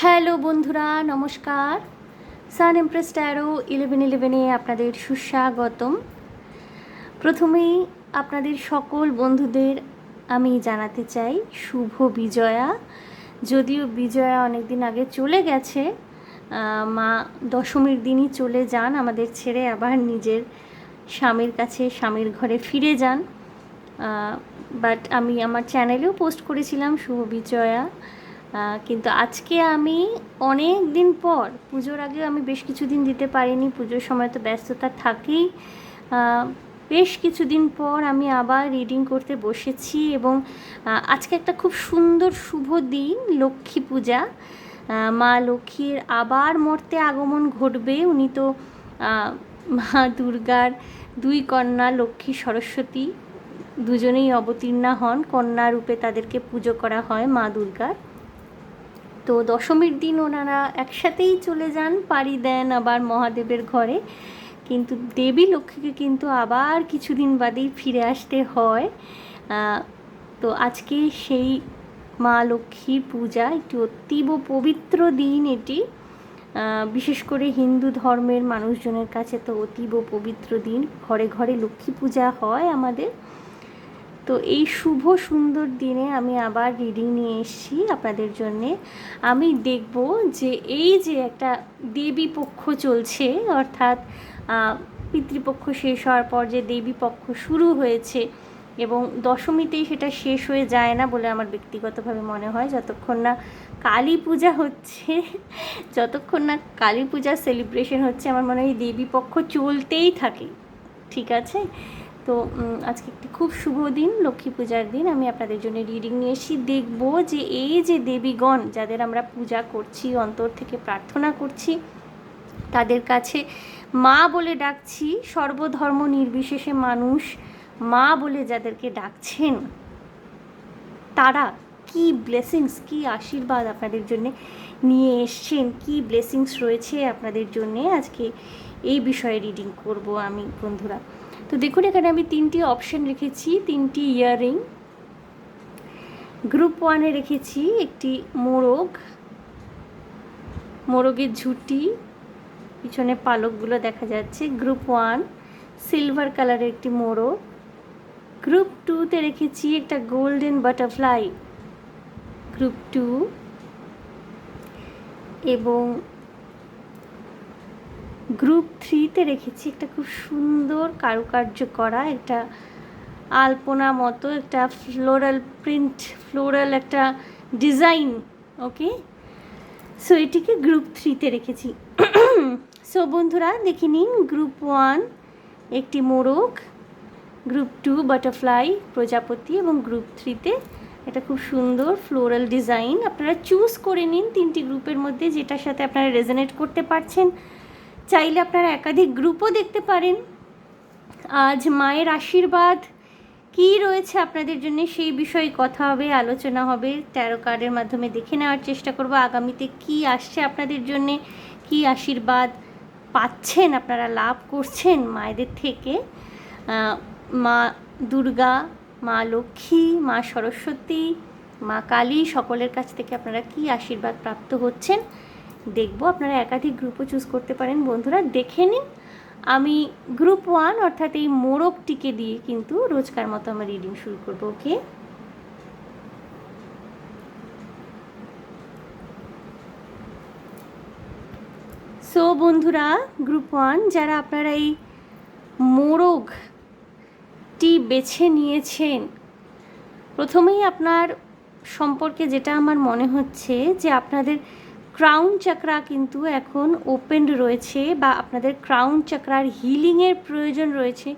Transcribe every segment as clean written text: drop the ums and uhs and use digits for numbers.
Hello বন্ধুরা, নমস্কার। সান empress taro 1111-এ আপনাদের সুস্বাগতম। প্রথমেই আপনাদের সকল বন্ধুদের আমি জানাতে চাই শুভ বিজয়া। যদিও বিজয়া অনেক দিন আগে চলে গেছে, মা দশমীর দিনই চলে যান আমাদের ছেড়ে, আবার নিজের স্বামীর কাছে স্বামীর ঘরে ফিরে যান। বাট আমি আমার চ্যানেলেও পোস্ট করেছিলাম শুভ বিজয়া। কিন্তু আজকে আমি অনেক দিন পর, পুজোর আগেও আমি বেশ কিছুদিন দিতে পারিনি, পুজোর সময় তো ব্যস্ততা থাকেই। বেশ কিছুদিন পর আমি আবার রিডিং করতে বসেছি এবং আজকে একটা খুব সুন্দর শুভ দিন, লক্ষ্মী পূজা। মা লক্ষ্মীর আবার মর্তে আগমন ঘটবে। উনি তো মা দুর্গার দুই কন্যা লক্ষ্মী সরস্বতী দুজনেই অবতীর্ণা হন, কন্যা রূপে তাদেরকে পুজো করা হয় মা দুর্গার। তো দশমীর দিন ওনারা একসাথেই চলে যান, পাড়ি দেন আবার মহাদেবের ঘরে। কিন্তু দেবী লক্ষ্মীকে কিন্তু আবার কিছুদিন বাদেই ফিরে আসতে হয়। তো আজকে সেই মা লক্ষ্মীর পূজা, একটি অতীব পবিত্র দিন এটি। বিশেষ করে হিন্দু ধর্মের মানুষজনের কাছে তো অতীব পবিত্র দিন, ঘরে ঘরে লক্ষ্মী পূজা হয় আমাদের। তো এই শুভ সুন্দর দিনে আমি আবার রিডিং নিয়ে এসেছি আপনাদের জন্যে। আমি দেখব যে এই যে একটা দেবী পক্ষ চলছে, অর্থাৎ পিতৃপক্ষ শেষ হওয়ার পর যে দেবী পক্ষ শুরু হয়েছে এবং দশমীতেই সেটা শেষ হয়ে যায় না বলে আমার ব্যক্তিগতভাবে মনে হয়। যতক্ষণ না কালী পূজা হচ্ছে, যতক্ষণ না কালী পূজার সেলিব্রেশন হচ্ছে, আমার মনে হয় দেবী পক্ষ চলতেই থাকে। ঠিক আছে, তো আজকে একটি খুব শুভ দিন, লক্ষ্মী পূজার দিন। আমি আপনাদের জন্য রিডিং নিয়ে এসে দেখব যে এই যে দেবীগণ যাদের আমরা পূজা করছি, অন্তর থেকে প্রার্থনা করছি, তাদের কাছে মা বলে ডাকছি, সর্বধর্ম নির্বিশেষে মানুষ মা বলে যাদেরকে ডাকছেন, তারা কি ব্লেসিংস, কি আশীর্বাদ আপনাদের জন্য নিয়ে এসছেন, কি ব্লেসিংস রয়েছে আপনাদের জন্যে, আজকে এই বিষয়ে রিডিং করব আমি বন্ধুরা। তো দেখুন, এখানে আমি তিনটি অপশন রেখেছি, তিনটি ইয়াররিং। গ্রুপ 1-এ রেখেছি একটি মোরগ, মোরগের ঝুঁটি, পিছনে পালকগুলো দেখা যাচ্ছে। গ্রুপ 1 সিলভার কালারের একটি মোরগ। গ্রুপ 2-তে রেখেছি একটা গোল্ডেন বাটারফ্লাই, গ্রুপ 2। এবং গ্রুপ 3-তে রেখেছি একটা খুব সুন্দর কারুকার্য করা একটা আলপনা মতো একটা ফ্লোরাল প্রিন্ট, ফ্লোরাল একটা ডিজাইন। ওকে, সো এটিকে গ্রুপ 3-তে রেখেছি। সো বন্ধুরা দেখে নিন, গ্রুপ 1 একটি মোরগ, গ্রুপ 2 বাটারফ্লাই প্রজাপতি, এবং গ্রুপ 3-তে এটা খুব সুন্দর ফ্লোরাল ডিজাইন। আপনারা চুজ করে নিন তিনটি গ্রুপের মধ্যে যেটার সাথে আপনারা রেজোনেট করতে পারছেন। চাইলে আপনারা একাধিক গ্রুপও দেখতে পারেন। আজ মায়ের আশীর্বাদ কী রয়েছে আপনাদের জন্য সেই বিষয়ে কথা হবে, আলোচনা হবে। ট্যারো কার্ডের মাধ্যমে দেখে নেওয়ার চেষ্টা করব আগামীতে কি আসছে আপনাদের জন্যে, কি আশীর্বাদ পাচ্ছেন, আপনারা লাভ করছেন মায়েদের থেকে। মা দুর্গা, মা লক্ষ্মী, মা সরস্বতী, মা কালী, সকলের কাছ থেকে আপনারা কি আশীর্বাদ প্রাপ্ত হচ্ছেন দেখব। আপনারা একাধিক গ্রুপও চুজ করতে পারেন বন্ধুরা, দেখে নিন। আমি গ্রুপ 1 অর্থাৎ এই মোরগটিকে দিয়ে কিন্তু রোজকার মতো আমার রিডিং শুরু করব। ওকে, সো বন্ধুরা গ্রুপ 1 যারা আপনারা এই মোরগটি বেছে নিয়েছেন, প্রথমেই আপনার সম্পর্কে যেটা আমার মনে হচ্ছে যে আপনাদের ক্রাউন চাকরা কিন্তু এখন ওপেন রয়েছে, বা আপনাদের ক্রাউন চাকরার হিলিংয়ের প্রয়োজন রয়েছে,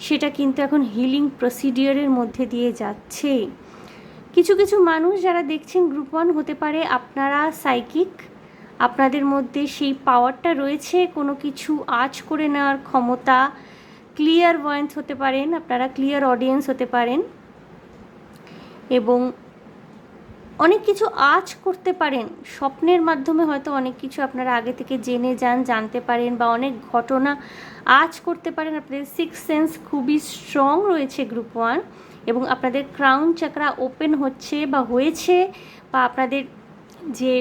সেটা কিন্তু এখন হিলিং প্রসিডিওরের মধ্যে দিয়ে যাচ্ছে। কিছু কিছু মানুষ যারা দেখছেন গ্রুপ 1 হতে পারে আপনারা সাইকিক, আপনাদের মধ্যে সেই পাওয়ারটা রয়েছে, কোনো কিছু আঁচ করে নেওয়ার ক্ষমতা। ক্লিয়ার ভয়েন্স হতে পারেন আপনারা, ক্লিয়ার অডিয়েন্স হতে পারেন, এবং অনেক কিছু আঁচ করতে পারেন। স্বপ্নের মাধ্যমে হয়তো অনেক কিছু আপনারা আগে থেকে জেনে যান, জানতে পারেন, বা অনেক ঘটনা আঁচ করতে পারেন। আপনাদের সিক্স সেন্স খুবই স্ট্রং রয়েছে গ্রুপ 1, এবং আপনাদের ক্রাউন চাকরা ওপেন হচ্ছে বা হয়েছে, বা আপনাদের যে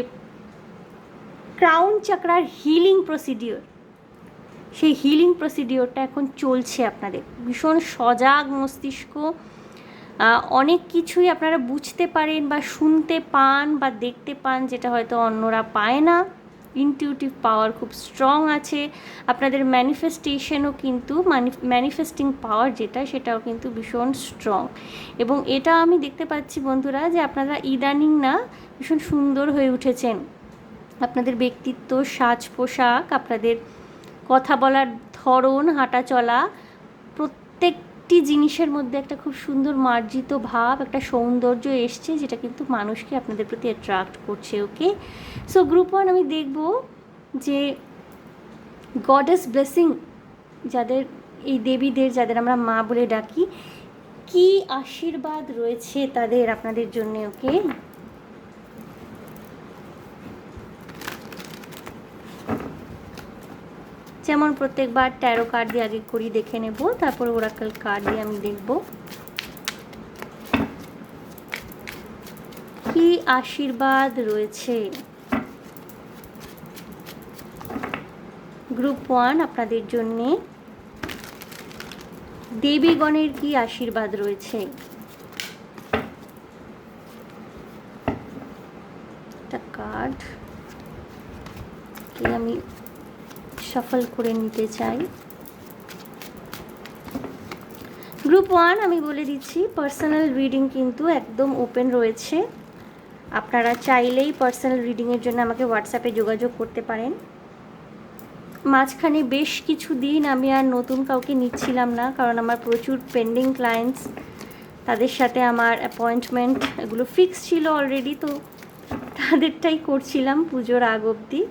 ক্রাউন চাকরার হিলিং প্রসিডিওর, সেই হিলিং প্রসিডিওরটা এখন চলছে আপনাদের। ভীষণ সজাগ মস্তিষ্ক, অনেক কিছুই আপনারা বুঝতে পারেন বা শুনতে পান বা দেখতে পান, যেটা হয়তো অন্যরা পায় না। ইনটিউটিভ পাওয়ার খুব স্ট্রং আছে আপনাদের। ম্যানিফেস্টেশনও কিন্তু ম্যানিফেস্টিং পাওয়ার যেটা, সেটাও কিন্তু ভীষণ স্ট্রং। এবং এটা আমি দেখতে পাচ্ছি বন্ধুরা, যে আপনারা ইদানিং না ভীষণ সুন্দর হয়ে উঠেছেন। আপনাদের ব্যক্তিত্ব, সাজ পোশাক, আপনাদের কথা বলার ধরন, হাঁটা চলা, প্রত্যেকটি জিনিসের মধ্যে একটা খুব সুন্দর মার্জিত ভাব, একটা সৌন্দর্য এসছে, যেটা কিন্তু মানুষকে আপনাদের প্রতি অ্যাট্রাক্ট করছে। ওকে, সো গ্রুপ 1 আমি দেখব যে গডেস ব্লেসিং, যাদের এই দেবীদের, যাদের আমরা মা বলে ডাকি, কি আশীর্বাদ রয়েছে তাদের আপনাদের জন্য। ওকে, যেমন প্রত্যেকবার ট্যারো কার্ড দিয়ে আগে করি, দেখে নেব, তারপর ওরাকল কার্ড দিয়ে আমি দেখব কি আশীর্বাদ রয়েছে। গ্রুপ 1 আপনাদের জন্যে দেবীগণের কি আশীর্বাদ রয়েছে। একটা কার্ড আমি শাফল করে নিতে চাই। গ্রুপ 1 আমি বলে দিচ্ছি, পার্সোনাল রিডিং কিন্তু একদম ওপেন রয়েছে। আপনারা চাইলেই পার্সোনাল রিডিংয়ের জন্য আমাকে হোয়াটসঅ্যাপে যোগাযোগ করতে পারেন। মাঝখানে বেশ কিছু দিন আমি আর নতুন কাউকে নিচ্ছিলাম না, কারণ আমার প্রচুর পেন্ডিং ক্লায়েন্টস, তাদের সাথে আমার অ্যাপয়েন্টমেন্ট এগুলো ফিক্স ছিল অলরেডি, তো তাদেরটাই করছিলাম পুজোর আগ অবধি।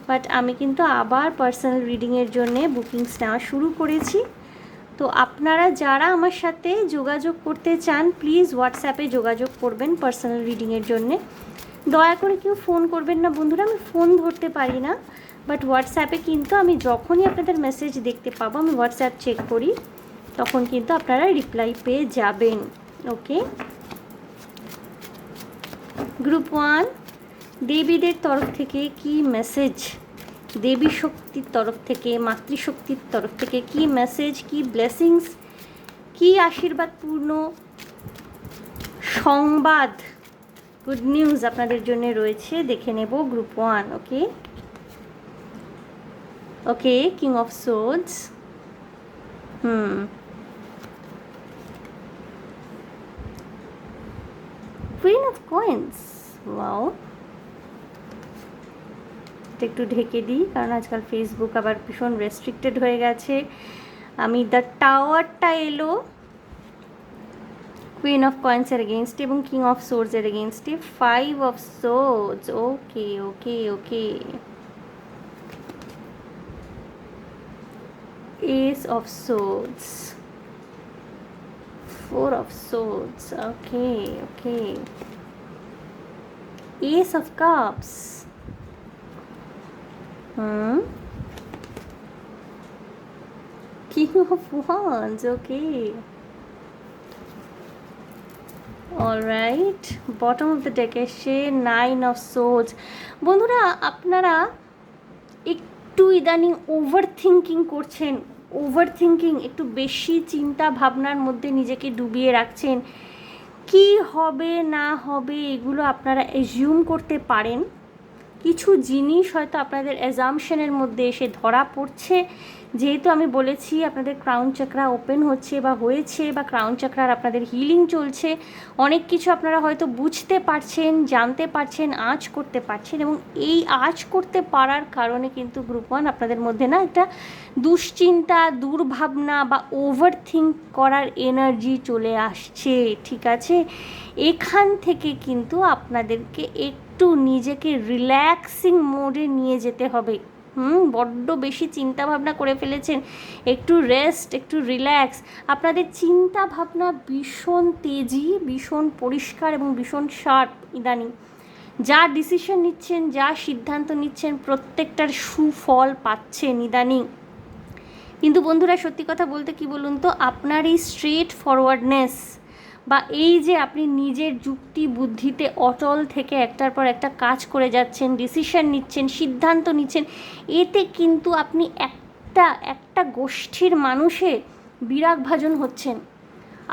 বাট আমি কিন্তু আবার পার্সোনাল রিডিংয়ের জন্যে বুকিংস নেওয়া শুরু করেছি। তো আপনারা যারা আমার সাথে যোগাযোগ করতে চান, প্লিজ হোয়াটসঅ্যাপে যোগাযোগ করবেন পার্সোনাল রিডিংয়ের জন্যে। দয়া করে কেউ ফোন করবেন না বন্ধুরা, আমি ফোন ধরতে পারি না। বাট হোয়াটসঅ্যাপে কিন্তু আমি যখনই আপনাদের মেসেজ দেখতে পাবো, আমি হোয়াটসঅ্যাপ চেক করি, তখন কিন্তু আপনারা রিপ্লাই পেয়ে যাবেন। ওকে, গ্রুপ 1 দেবীদের তরফ থেকে কি মেসেজ, দেবী শক্তির তরফ থেকে, মাতৃশক্তির তরফ থেকে কি মেসেজ, কি ব্লেসিংস, কি আশীর্বাদপূর্ণ সংবাদ, গুড নিউজ আপনাদের জন্য রয়েছে, দেখে নেব group 1। Okay, okay, king of swords, queen of coins, wow. একটু ঢেকে দিই, কারণ আজকাল ফেসবুক আবার ভীষণ রেস্ট্রিক্টেড হয়ে গেছে। আমি দ্য টাওয়ারটা এলো কুইন অফ কয়েন্সের এগেনস্টে এবং কিং অফ সোর্ডসের এগেনস্টে, 5 of swords. Okay okay okay, Ace of Swords, 4 of Swords, okay, okay, Ace of Cups, King of Wands, okay, alright, bottom of the deck এসে 9 of Swords। বন্ধুরা, আপনারা একটু ইদানিং over thinking করছেন, over thinking, একটু বেশি চিন্তা ভাবনার মধ্যে নিজেকে ডুবিয়ে রাখছেন। কি হবে না হবে এগুলো আপনারা অ্যাজিউম করতে পারেন। কিছু জিনিস হয়তো আপনাদের অ্যাজাম্পশনের মধ্যে এসে ধরা পড়ছে, যেহেতু আমি বলেছি আপনাদের ক্রাউন চাকরা ওপেন হচ্ছে বা হয়েছে, বা ক্রাউন চাকরার আপনাদের হিলিং চলছে। অনেক কিছু আপনারা হয়তো বুঝতে পারছেন, জানতে পারছেন, আঁচ করতে পারছেন, এবং এই আঁচ করতে পারার কারণে কিন্তু গ্রুপ 1 আপনাদের মধ্যে না একটা দুশ্চিন্তা, দুর্ভাবনা বা ওভার থিঙ্ক করার এনার্জি চলে আসছে। ঠিক আছে, এখান থেকে কিন্তু আপনাদেরকে একটু নিজেকে রিল্যাক্সিং মোডে নিয়ে যেতে হবে। বড্ড বেশি চিন্তা ভাবনা করে ফেলেছেন, একটু রেস্ট, একটু রিল্যাক্স। আপনাদের চিন্তা ভাবনা ভীষণ তেজি, ভীষণ পরিষ্কার এবং ভীষণ শার্প ইদানিং। যা ডিসিশন নিচ্ছেন, যা সিদ্ধান্ত নিচ্ছেন, প্রত্যেকটার সুফল পাচ্ছেন ইদানিং। কিন্তু বন্ধুরা, সত্যি কথা বলতে কি বলুন তো, আপনার এই স্ট্রেট ফরওয়ার্ডনেস বা এই যে আপনি নিজের যুক্তি বুদ্ধিতে অটল থেকে একটার পর একটা কাজ করে যাচ্ছেন, ডিসিশন নিচ্ছেন, সিদ্ধান্ত নিচ্ছেন, এতে কিন্তু আপনি একটা গোষ্ঠীর মানুষের বিরাগভাজন হচ্ছেন।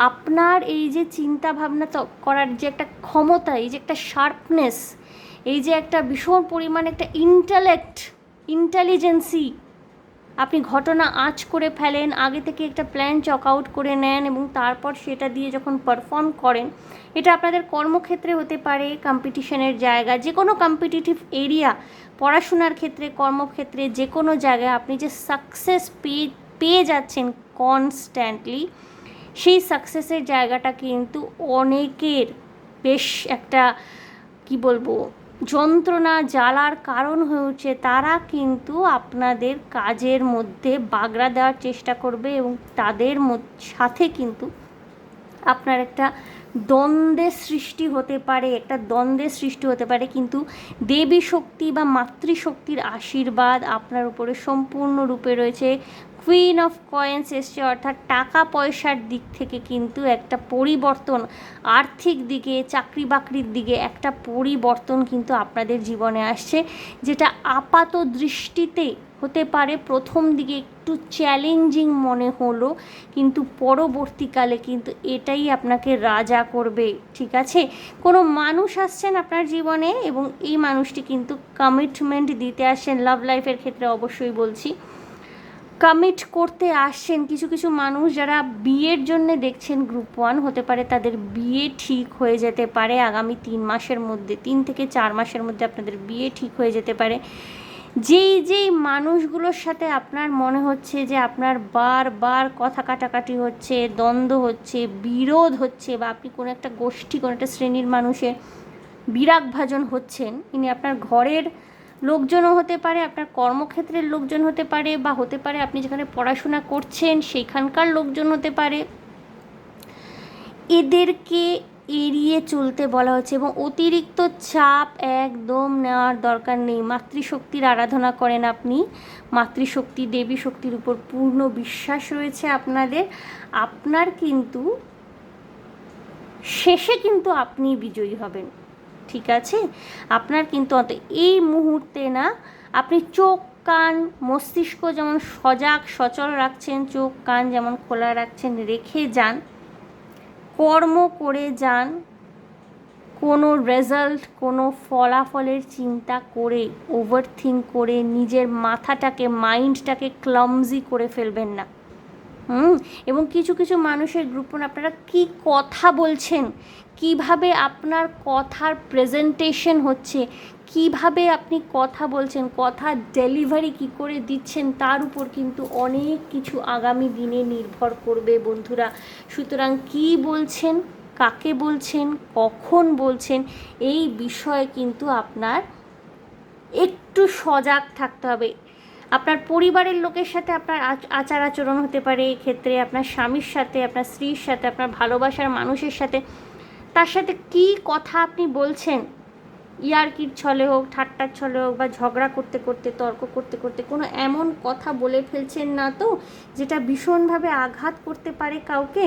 আপনার এই যে চিন্তা ভাবনা করার যে একটা ক্ষমতা, এই যে একটা শার্পনেস, এই যে একটা ভীষণ পরিমাণ একটা ইন্টেলিজেন্সি, আপনি ঘটনা আঁচ করে ফেলেন, আগে থেকে একটা প্ল্যান চক আউট করে নেন এবং তারপর সেটা দিয়ে যখন পারফর্ম করেন, এটা আপনাদের কর্মক্ষেত্রে হতে পারে, কম্পিটিশনের জায়গা, যে কোনো কম্পিটিটিভ এরিয়া, পড়াশোনার ক্ষেত্রে, কর্মক্ষেত্রে, যে কোনো জায়গায় আপনি যে সাকসেস পেয়ে যাচ্ছেন কনস্ট্যান্টলি, সেই সাকসেসের জায়গাটা কিন্তু অনেকের বেশ একটা কি বলবো যন্ত্রণা জ্বালার কারণ হয়ে উঠছে। তারা কিন্তু আপনাদের কাজের মধ্যে বাগড়া দেওয়ার চেষ্টা করবে এবং তাদের সাথে কিন্তু আপনার একটা দ্বন্দ্বের সৃষ্টি হতে পারে, কিন্তু দেবী শক্তি বা মাতৃশক্তির আশীর্বাদ আপনার উপরে সম্পূর্ণরূপে রয়েছে। কুইন অফ কয়েন্স এসছে, অর্থাৎ টাকা পয়সার দিক থেকে কিন্তু একটা পরিবর্তন, আর্থিক দিকে, চাকরি বাকরির দিকে একটা পরিবর্তন কিন্তু আপনাদের জীবনে আসছে, যেটা আপাত দৃষ্টিতে হতে পারে প্রথম দিকে একটু চ্যালেঞ্জিং মনে হলো, কিন্তু পরবর্তীকালে কিন্তু এটাই আপনাকে রাজা করবে। ঠিক আছে, কোনো মানুষ আসছেন আপনার জীবনে এবং এই মানুষটি কিন্তু কমিটমেন্ট দিতে আসছেন। লাভ লাইফের ক্ষেত্রে অবশ্যই বলছি, কমিট করতে আসছেন। কিছু কিছু মানুষ যারা বিয়ের জন্য দেখছেন, গ্রুপ 1 হতে পারে, তাদের বিয়ে ঠিক হয়ে যেতে পারে আগামী 3 মাসের মধ্যে, 3 থেকে 4 মাসের মধ্যে আপনাদের বিয়ে ঠিক হয়ে যেতে পারে। যেই মানুষগুলোর সাথে আপনার মনে হচ্ছে যে আপনার বারবার কথা কাটাকাটি হচ্ছে, দ্বন্দ্ব হচ্ছে, বিরোধ হচ্ছে, বা আপনি কোনো একটা গোষ্ঠী, কোনো একটা শ্রেণীর মানুষের বিরাগভাজন হচ্ছেন, ইনি আপনার ঘরের লোকজনও হতে পারে, আপনার কর্মক্ষেত্রের লোকজন হতে পারে, বা হতে পারে আপনি যেখানে পড়াশোনা করছেন সেইখানকার লোকজন হতে পারে। এদেরকে এড়িয়ে চলতে বলা হচ্ছে এবং অতিরিক্ত চাপ একদম নেওয়ার দরকার নেই। মাতৃশক্তির আরাধনা করেন আপনি, মাতৃশক্তি, দেবী শক্তির উপর পূর্ণ বিশ্বাস রয়েছে আপনার কিন্তু শেষে কিন্তু আপনি বিজয়ী হবেন। ঠিক আছে, আপনার কিন্তু এই মুহূর্তে না, আপনি চোখ কান মস্তিষ্ক যেমন সজাগ সচল রাখছেন, চোখ কান যেমন খোলা রাখছেন, রেখে যান, কর্ম করে যান। কোনো রেজাল্ট, কোনো ফলাফলের চিন্তা করে, ওভারথিঙ্ক করে নিজের মাইন্ডটাকে ক্লামজি করে ফেলবেন না। এবং কিছু কিছু মানুষের গ্রুপে আপনারা কি কথা বলছেন, কিভাবে আপনার কথার প্রেজেন্টেশন হচ্ছে, কিভাবে আপনি কথা বলছেন, কথা ডেলিভারি কি করে দিচ্ছেন, তার উপর কিন্তু অনেক কিছু আগামী দিনে নির্ভর করবে বন্ধুরা। সুতরাং কি বলছেন, কাকে বলছেন, কখন বলছেন, এই বিষয়ে কিন্তু আপনার একটু সজাগ থাকতে হবে। আপনার পরিবারের লোকের সাথে আপনার আচার আচরণ হতে পারে, এক্ষেত্রে আপনার স্বামীর সাথে, আপনার স্ত্রীর সাথে, আপনার ভালোবাসার মানুষের সাথে, তার সাথে কি কথা আপনি বলছেন, ইয়ার্কির ছলে হোক, ঠাট্টার ছলে হোক, বা ঝগড়া করতে করতে, তর্ক করতে করতে কোনো এমন কথা বলে ফেলছেন না তো যেটা ভীষণভাবে আঘাত করতে পারে কাউকে।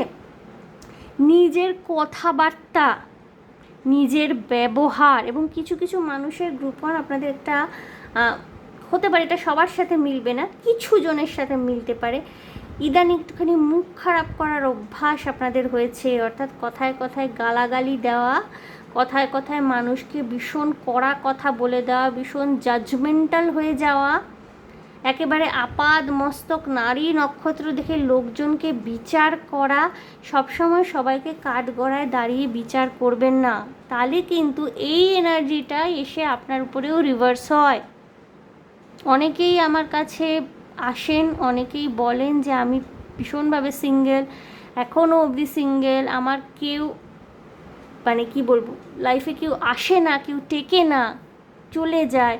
নিজের কথাবার্তা, নিজের ব্যবহার, এবং কিছু কিছু মানুষের গ্রুপ 1 আপনাদের একটা হতে পারে, এটা সবার সাথে মিলবে না, কিছু জনের সাথে মিলতে পারে, ইদানিং একটুখানি মুখ খারাপ করার অভ্যাস আপনাদের হয়েছে, অর্থাৎ কথায় কথায় গালাগালি দেওয়া, কথায় কথায় মানুষকে ভীষণ কড়া কথা বলে দেওয়া, ভীষণ জাজমেন্টাল হয়ে যাওয়া, একেবারে আপাদ মস্তক নারী নক্ষত্র দেখে লোকজনকে বিচার করা। সবসময় সবাইকে কাঠগড়ায় দাঁড়িয়ে বিচার করবেন না, তাহলে কিন্তু এই এনার্জিটা এসে আপনার উপরেও রিভার্স হয়। অনেকেই আমার কাছে আসেন, অনেকেই বলেন যে আমি ভীষণভাবে সিঙ্গেল, এখনও অবধি সিঙ্গেল, আমার কেউ মানে কি বলবো, লাইফে কেউ আসে না, কেউ টেকে না, চলে যায়।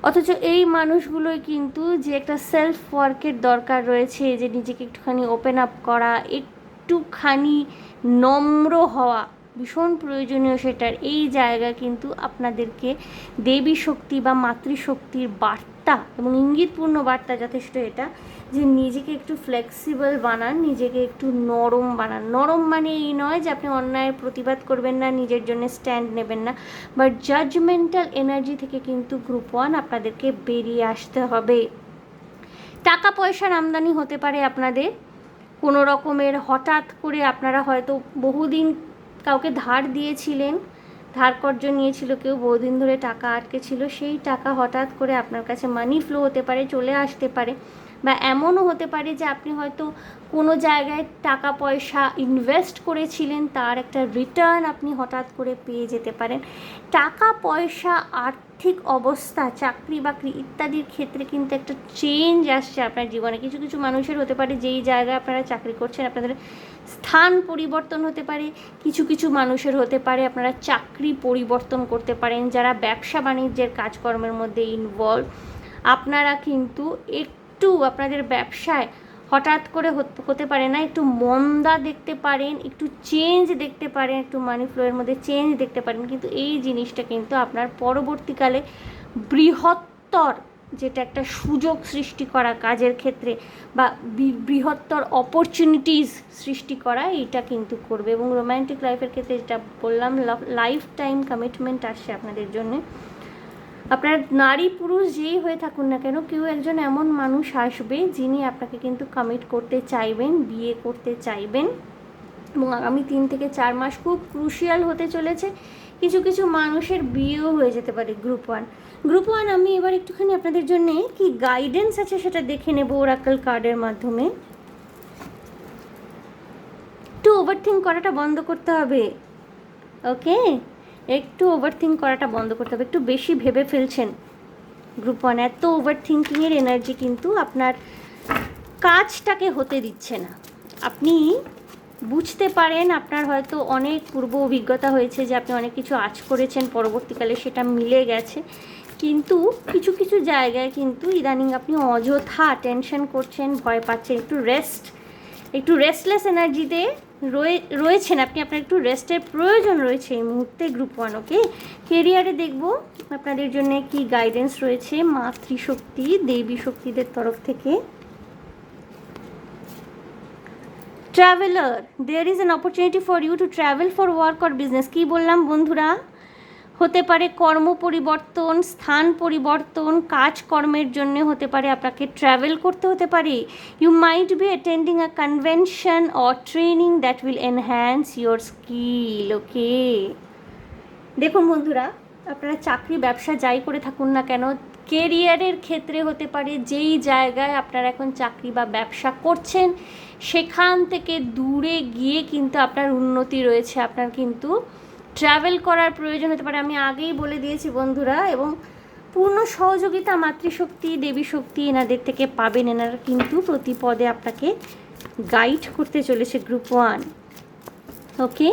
অথচ এই মানুষগুলোই কিন্তু যে একটা সেলফ ওয়ার্কের দরকার রয়েছে, যে নিজেকে একটুখানি ওপেন আপ করা, একটুখানি নম্র হওয়া ভীষণ প্রয়োজনীয়, সেটার এই জায়গা কিন্তু আপনাদেরকে দেবী শক্তি বা মাতৃশক্তির বার্তা বার্তা এবং ইঙ্গিতপূর্ণ বার্তা যথেষ্ট এটা, যে নিজেকে একটু ফ্লেক্সিবল বানান, নিজেকে একটু নরম বানান। নরম মানে এই নয় যে আপনি অন্যায়ের প্রতিবাদ করবেন না, নিজের জন্য স্ট্যান্ড নেবেন না, বাট জাজমেন্টাল এনার্জি থেকে কিন্তু গ্রুপ 1 আপনাদেরকে বেরিয়ে আসতে হবে। টাকা পয়সার আমদানি হতে পারে আপনাদের কোনো রকমের, হঠাৎ করে আপনারা হয়তো বহুদিন কাউকে ধার দিয়েছিলেন, ধার কর্জ নিয়েছিল কেউ, বহুদিন ধরে টাকা আটকে ছিল, সেই টাকা হঠাৎ করে আপনার কাছে মানি ফ্লো হতে পারে, চলে আসতে পারে। বা এমনও হতে পারে যে আপনি হয়তো কোনো জায়গায় টাকা পয়সা ইনভেস্ট করেছিলেন, তার একটা রিটার্ন আপনি হঠাৎ করে পেয়ে যেতে পারেন। টাকা পয়সা, আর্থিক অবস্থা, চাকরি বাকরি ইত্যাদির ক্ষেত্রে কিন্তু একটা চেঞ্জ আসছে আপনার জীবনে। কিছু কিছু মানুষের হতে পারে যেই জায়গায় আপনারা চাকরি করছেন আপনাদের স্থান পরিবর্তন হতে পারে, কিছু কিছু মানুষের হতে পারে আপনারা চাকরি পরিবর্তন করতে পারেন। যারা ব্যবসা বাণিজ্যের কাজকর্মের মধ্যে ইনভলভ, আপনারা কিন্তু একটু আপনাদের ব্যবসায় হঠাৎ করে হতে পারে না, একটু মন্দা দেখতে পারেন, একটু চেঞ্জ দেখতে পারেন, একটু মানি ফ্লোয়ের মধ্যে চেঞ্জ দেখতে পারেন। কিন্তু এই জিনিসটা কিন্তু আপনার পরবর্তীকালে বৃহত্তর, যেটা একটা সুযোগ সৃষ্টি করা কাজের ক্ষেত্রে বা বৃহত্তর অপরচুনিটিস সৃষ্টি করা, এইটা কিন্তু করবে। এবং রোম্যান্টিক লাইফের ক্ষেত্রে যেটা বললাম, লাইফ টাইম কমিটমেন্ট আসছে আপনাদের জন্য। আপনার নারী পুরুষ যেই হয়ে থাকুন না কেন, কেউ একজন এমন মানুষ আসবে যিনি আপনাকে কিন্তু কমিট করতে চাইবেন, বিয়ে করতে চাইবেন। এবং আগামী 3 থেকে 4 মাস খুব ক্রুশিয়াল হতে চলেছে। কিছু কিছু মানুষের বিয়েও হয়ে যেতে পারে গ্রুপ 1। গ্রুপ 1 আমি এবার একটুখানি আপনাদের জন্য কি গাইডেন্স আছে সেটা দেখে নেব ওরাকল কার্ডের মাধ্যমে। একটু ওভারথিঙ্ক করাটা বন্ধ করতে হবে, ওকে? একটু ওভারথিঙ্ক করাটা বন্ধ করতে হবে। একটু বেশি ভেবে ফেলছেন গ্রুপ 1, এত ওভার থিঙ্কিংয়ের এনার্জি কিন্তু আপনার কাজটাকে হতে দিচ্ছে না। আপনি বুঝতে পারেন আপনার হয়তো অনেক পূর্ব অভিজ্ঞতা হয়েছে যে আপনি অনেক কিছু আজ করেছেন, পরবর্তীকালে সেটা মিলে গেছে, কিন্তু কিছু কিছু জায়গায় কিন্তু ইদানিং আপনি অযথা টেনশন করছেন, ভয় পাচ্ছেন, একটু রেস্টলেস এনার্জিতে রয়েছেন আপনি। আপনার একটু রেস্টের প্রয়োজন রয়েছে এই মুহূর্তে গ্রুপ 1, ওকে? কেরিয়ারে দেখব আপনাদের জন্য কি গাইডেন্স রয়েছে মাতৃশক্তি, দেবী শক্তিদের তরফ থেকে। Traveller, there is an opportunity for you to travel for work or business. কী বললাম বন্ধুরা? হতে পারে কর্ম পরিবর্তন, স্থান পরিবর্তন, কাজকর্মের জন্য হতে পারে আপনাকে ট্রাভেল করতে হতে পারে। You might be attending a convention or training that will enhance your skill, okay? দেখুন বন্ধুরা, আপনারা চাকরি ব্যবসা যাই করে থাকুন না কেন, কেরিয়ারের ক্ষেত্রে হতে পারে যেই জায়গায় আপনারা এখন চাকরি বা ব্যবসা করছেন সেখান থেকে দূরে গিয়ে কিন্তু আপনার উন্নতি রয়েছে। আপনার কিন্তু ট্রাভেল করার প্রয়োজন হতে পারে, আমি আগেই বলে দিয়েছি বন্ধুরা। এবং পূর্ণ সহযোগিতা মাতৃশক্তি, দেবী শক্তি এনাদের থেকে পাবেন। এনারা কিন্তু প্রতি পদে আপনাকে গাইড করতে চলেছে group 1, okay?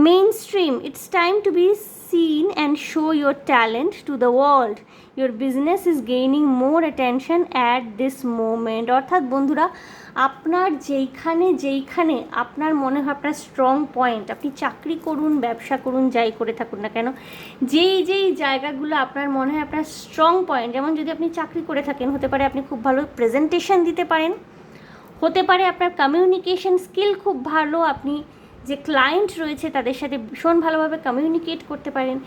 Mainstream, it's time to be seen and show your talent to the world. Your business is gaining more attention at this moment. অর্থাৎ বন্ধুরা, আপনার যেইখানে আপনার মনে হয় আপনার স্ট্রং পয়েন্ট, আপনি চাকরি করুন, ব্যবসা করুন, যাই করে থাকুন না কেন, যেই জায়গাগুলো আপনার মনে হয় আপনার স্ট্রং পয়েন্ট, যেমন যদি আপনি চাকরি করে থাকেন, হতে পারে আপনি খুব ভালো প্রেজেন্টেশন দিতে পারেন, হতে পারে আপনার কমিউনিকেশন স্কিল খুব ভালো, আপনি যে ক্লায়েন্ট রয়েছে তাদের সাথে ভীষণ ভালোভাবে কমিউনিকেট করতে পারেন।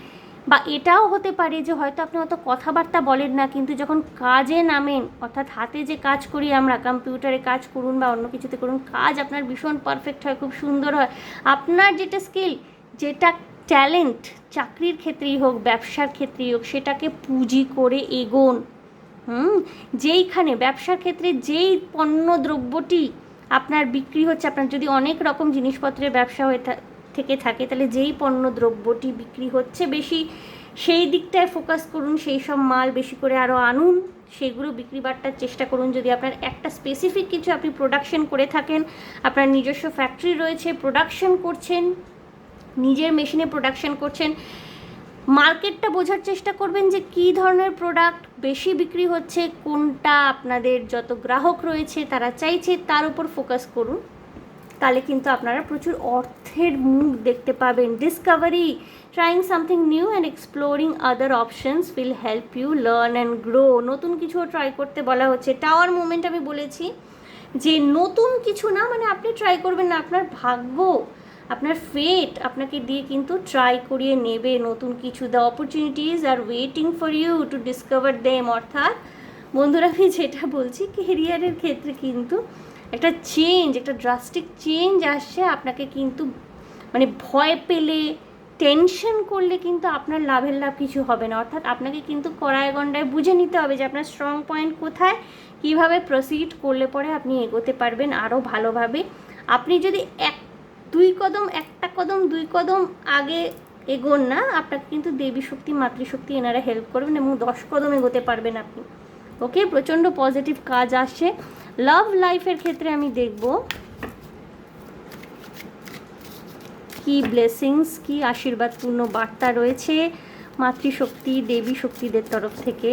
বা এটাও হতে পারে যে হয়তো আপনি অত কথাবার্তা বলেন না, কিন্তু যখন কাজে নামেন, অর্থাৎ হাতে যে কাজ করি আমরা, কম্পিউটারে কাজ করুন বা অন্য কিছুতে করুন, কাজ আপনার ভীষণ পারফেক্ট হয়, খুব সুন্দর হয়। আপনার যেটা স্কিল, যেটা ট্যালেন্ট, চাকরির ক্ষেত্রেই হোক, ব্যবসার ক্ষেত্রেই হোক, সেটাকে পুঁজি করে এগোন। যেইখানে ব্যবসার ক্ষেত্রে যেই পণ্য দ্রব্যটি আপনার বিক্রি হচ্ছে, আপনার যদি অনেক রকম জিনিসপত্রের ব্যবসা হয়ে থেকে থাকে, তাহলে যেই পণ্য দ্রব্যটি বিক্রি হচ্ছে বেশি, সেই দিকটায় ফোকাস করুন, সেই সব মাল বেশি করে আরও আনুন, সেগুলো বিক্রি বাট্টার চেষ্টা করুন। যদি আপনার একটা স্পেসিফিক কিছু আপনি প্রোডাকশন করে থাকেন, আপনার নিজস্ব ফ্যাক্টরি রয়েছে, প্রোডাকশন করছেন, নিজের মেশিনে প্রোডাকশন করছেন, মার্কেটটা বোঝার চেষ্টা করবেন যে কী ধরনের প্রোডাক্ট বেশি বিক্রি হচ্ছে, কোনটা আপনাদের যত গ্রাহক রয়েছে তারা চাইছে, তার উপর ফোকাস করুন। তাহলে কিন্তু আপনারা প্রচুর অর্থের মুখ দেখতে পাবেন। Discovery, trying something new and exploring other options will help you learn and grow. নতুন কিছু ট্রাই করতে বলা হচ্ছে। টাওয়ার মুভমেন্ট আমি বলেছি যে নতুন কিছু না, মানে আপনি ট্রাই করবেন না, আপনার ভাগ্য, আপনার ফেট আপনাকে দিয়ে কিন্তু ট্রাই করিয়ে নেবে নতুন কিছু। The opportunities are waiting for you to discover them. অর্থাৎ বন্ধুরা আমি যেটা বলছি, কেরিয়ারের ক্ষেত্রে কিন্তু একটা চেঞ্জ, একটা ড্রাস্টিক চেঞ্জ আসছে। আপনাকে কিন্তু মানে ভয় পেলে, টেনশন করলে কিন্তু আপনার লাভের লাভ কিছু হবে না। অর্থাৎ আপনাকে কিন্তু কড়ায় গণ্ডায় বুঝে নিতে হবে যে আপনার স্ট্রং পয়েন্ট কোথায়, কীভাবে প্রসিড করলে পরে আপনি এগোতে পারবেন আরও ভালোভাবে। আপনি যদি একটা কদম দুই কদম আগে এগোন না, আপনাকে কিন্তু দেবী শক্তি, মাতৃশক্তি এনারা হেল্প করবেন এবং 10 কদম এগোতে পারবেন আপনি। ওকে, প্রচণ্ড পজিটিভ কাজ আসছে। লাভ লাইফের ক্ষেত্রে আমি দেখব কি ব্লেসিংস, কি আশীর্বাদপূর্ণ বার্তা রয়েছে মাতৃশক্তি, দেবী শক্তিদের তরফ থেকে।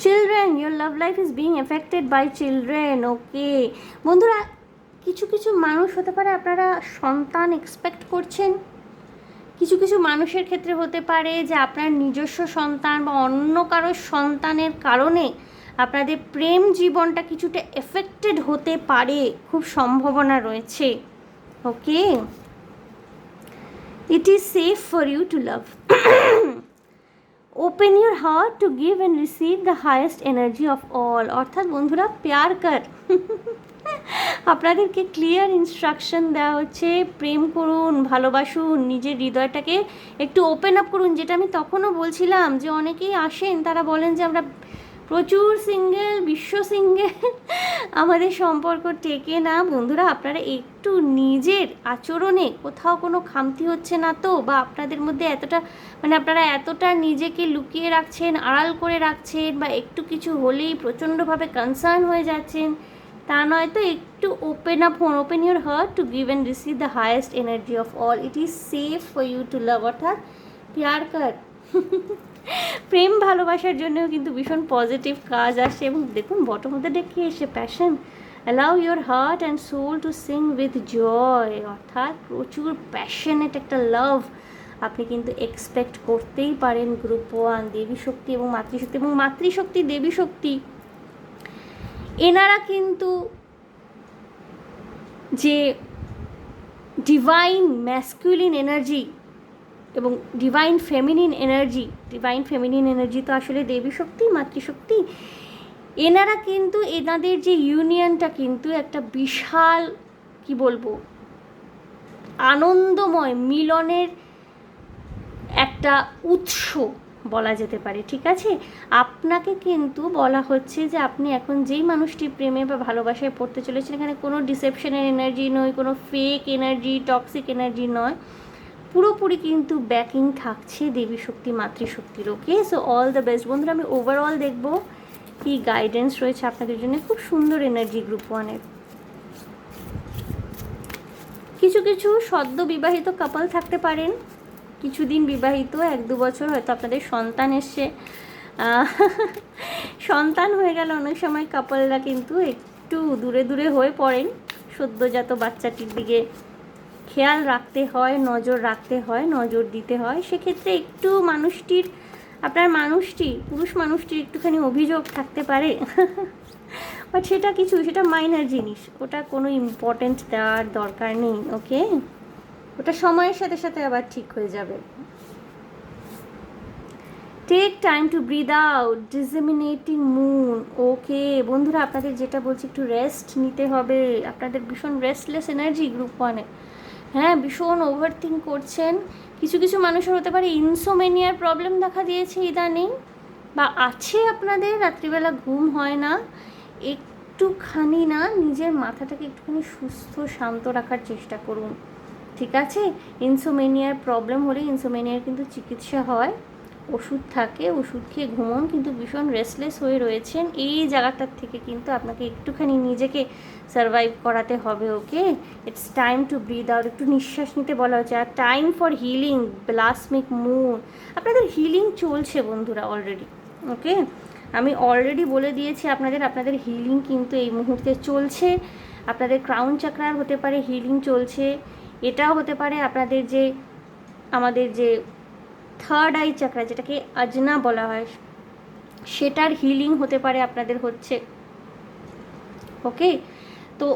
Children, your love life is being affected by children. Okay বন্ধুরা, কিছু কিছু মানুষ হতে পারে আপনারা সন্তান এক্সপেক্ট করছেন, কিছু কিছু মানুষের ক্ষেত্রে হতে পারে যে আপনার নিজস্ব সন্তান বা অন্য কারোর সন্তানের কারণে আপনাদের প্রেম জীবনটা কিছুটা এফেক্টেড হতে পারে, খুব সম্ভাবনা রয়েছে। Okay, it is safe for you to love. Open your heart to give and receive the highest energy of all. অর্থাৎ বন্ধুরা প্যার কর, আপনাদেরকে ক্লিয়ার ইনস্ট্রাকশন দেওয়া হচ্ছে, প্রেম করুন, ভালোবাসুন, নিজের হৃদয়টাকে একটু ওপেন আপ করুন। যেটা আমি তখনও বলছিলাম যে অনেকেই আসেন, তারা বলেন যে আমরা প্রচুর সিঙ্গেল, বিশ্ব সিঙ্গেল, আমাদের সম্পর্ক টেকে না। বন্ধুরা আপনারা একটু নিজের আচরণে কোথাও কোনো খামতি হচ্ছে না তো, বা আপনাদের মধ্যে এতটা মানে আপনারা এতটা নিজেকে লুকিয়ে রাখছেন, আড়াল করে রাখছেন, বা একটু কিছু হলেই প্রচণ্ডভাবে কনসার্ন হয়ে যাচ্ছেন, তা নয় তো। একটু ওপেন আপ হন, open your heart to give and receive the highest energy of all. It is safe for you to love. অর্থাৎ প্যার কর। প্রেম ভালোবাসার জন্যও কিন্তু ভীষণ পজিটিভ কাজ আসে। এবং দেখুন বটম অফ দ্য ডেক কি এসে, passion. Allow your heart and soul to sing with joy. অর্থাৎ প্রচুর প্যাশনেট একটা লাভ আপনি কিন্তু এক্সপেক্ট করতেই পারেন। গ্রুপ 1 দেবী শক্তি এবং মাতৃশক্তি, এবং মাতৃশক্তি দেবী শক্তি এনারা কিন্তু যে ডিভাইন ম্যাসকুলিন এনার্জি এবং ডিভাইন ফেমিনিন এনার্জি তো আসলে দেবী শক্তি, মাতৃশক্তি, এনারা কিন্তু এনাদের যে ইউনিয়নটা কিন্তু একটা বিশাল, কি বলবো, আনন্দময় মিলনের একটা উৎস বলা যেতে পারে। ঠিক আছে, আপনাকে কিন্তু বলা হচ্ছে যে আপনি এখন যেই মানুষটি প্রেমে বা ভালোবাসায় পড়তে চলেছেন, এখানে কোনো ডিসেপশনের এনার্জি নয়, কোনো ফেক এনার্জি, টক্সিক এনার্জি নয়, পুরোপুরি কিন্তু ব্যাকিং থাকছে দেবী শক্তি, মাতৃশক্তির। ওকে, সো অল দ্য বেস্ট বন্ধুরা। আমি ওভারঅল দেখবো কি গাইডেন্স রয়েছে আপনাদের জন্য। খুব সুন্দর এনার্জি গ্রুপ 1-এর। কিছু কিছু সদ্য বিবাহিত কাপল থাকতে পারেন, কিছুদিন বিবাহিত, 1-2 বছর হয়তো আপনাদের সন্তান এসছে, সন্তান হয়ে গেল। অনেক সময় কাপলরা কিন্তু একটু দূরে দূরে হয়ে পড়েন, সদ্যজাত বাচ্চাটির দিকে খেয়াল রাখতে হয়, নজর রাখতে হয়, নজর দিতে হয়। সেক্ষেত্রে একটু আপনার পুরুষ মানুষটির একটুখানি অভিযোগ থাকতে পারে, বাট সেটা মাইনার জিনিস, ওটা কোনো ইম্পর্টেন্ট দেওয়ার দরকার নেই। ওকে, ওটা সময়ের সাথে সাথে আবার ঠিক হয়ে যাবে। Take time to breathe out, disseminating moon. Okay বন্ধুরা, আপনাদের যেটা বলছি, একটু রেস্ট নিতে হবে। আপনাদের ভীষণ রেস্টলেস এনার্জি গ্রুপ 1-এ। হ্যাঁ, ভীষণ ওভারথিঙ্ক করছেন। কিছু কিছু মানুষের হতে পারে ইনসোমেনিয়ার প্রবলেম দেখা দিয়েছে ইদানিং, বা আছে আপনাদের, রাত্রিবেলা ঘুম হয় না। একটুখানি না, নিজের মাথাটাকে একটুখানি সুস্থ শান্ত রাখার চেষ্টা করুন। ঠিক আছে, ইনসোমেনিয়ার প্রবলেম হলে ইনসোমেনিয়ার কিন্তু চিকিৎসা হয়, ওষুধ থাকে, ওষুধ খেয়ে ঘুমন। কিন্তু ভীষণ রেস্টলেস হয়ে রয়েছেন, এই জায়গাটার থেকে কিন্তু আপনাকে একটুখানি নিজেকে সারভাইভ করাতে হবে। Okay, it's time to breathe out, একটু নিঃশ্বাস নিতে বলা হচ্ছে। আর time for healing, blossoming moon. আপনাদের হিলিং চলছে বন্ধুরা অলরেডি। ওকে, আমি অলরেডি বলে দিয়েছি আপনাদের হিলিং কিন্তু এই মুহূর্তে চলছে। আপনাদের ক্রাউন চাকরার হতে পারে হিলিং চলছে, এটাও হতে পারে আপনাদের যে আমাদের যে থার্ড আই চাকরা, যেটাকে আজনা বলা হয়, সেটার হিলিং হতে পারে আপনাদের হচ্ছে। ওকে, তো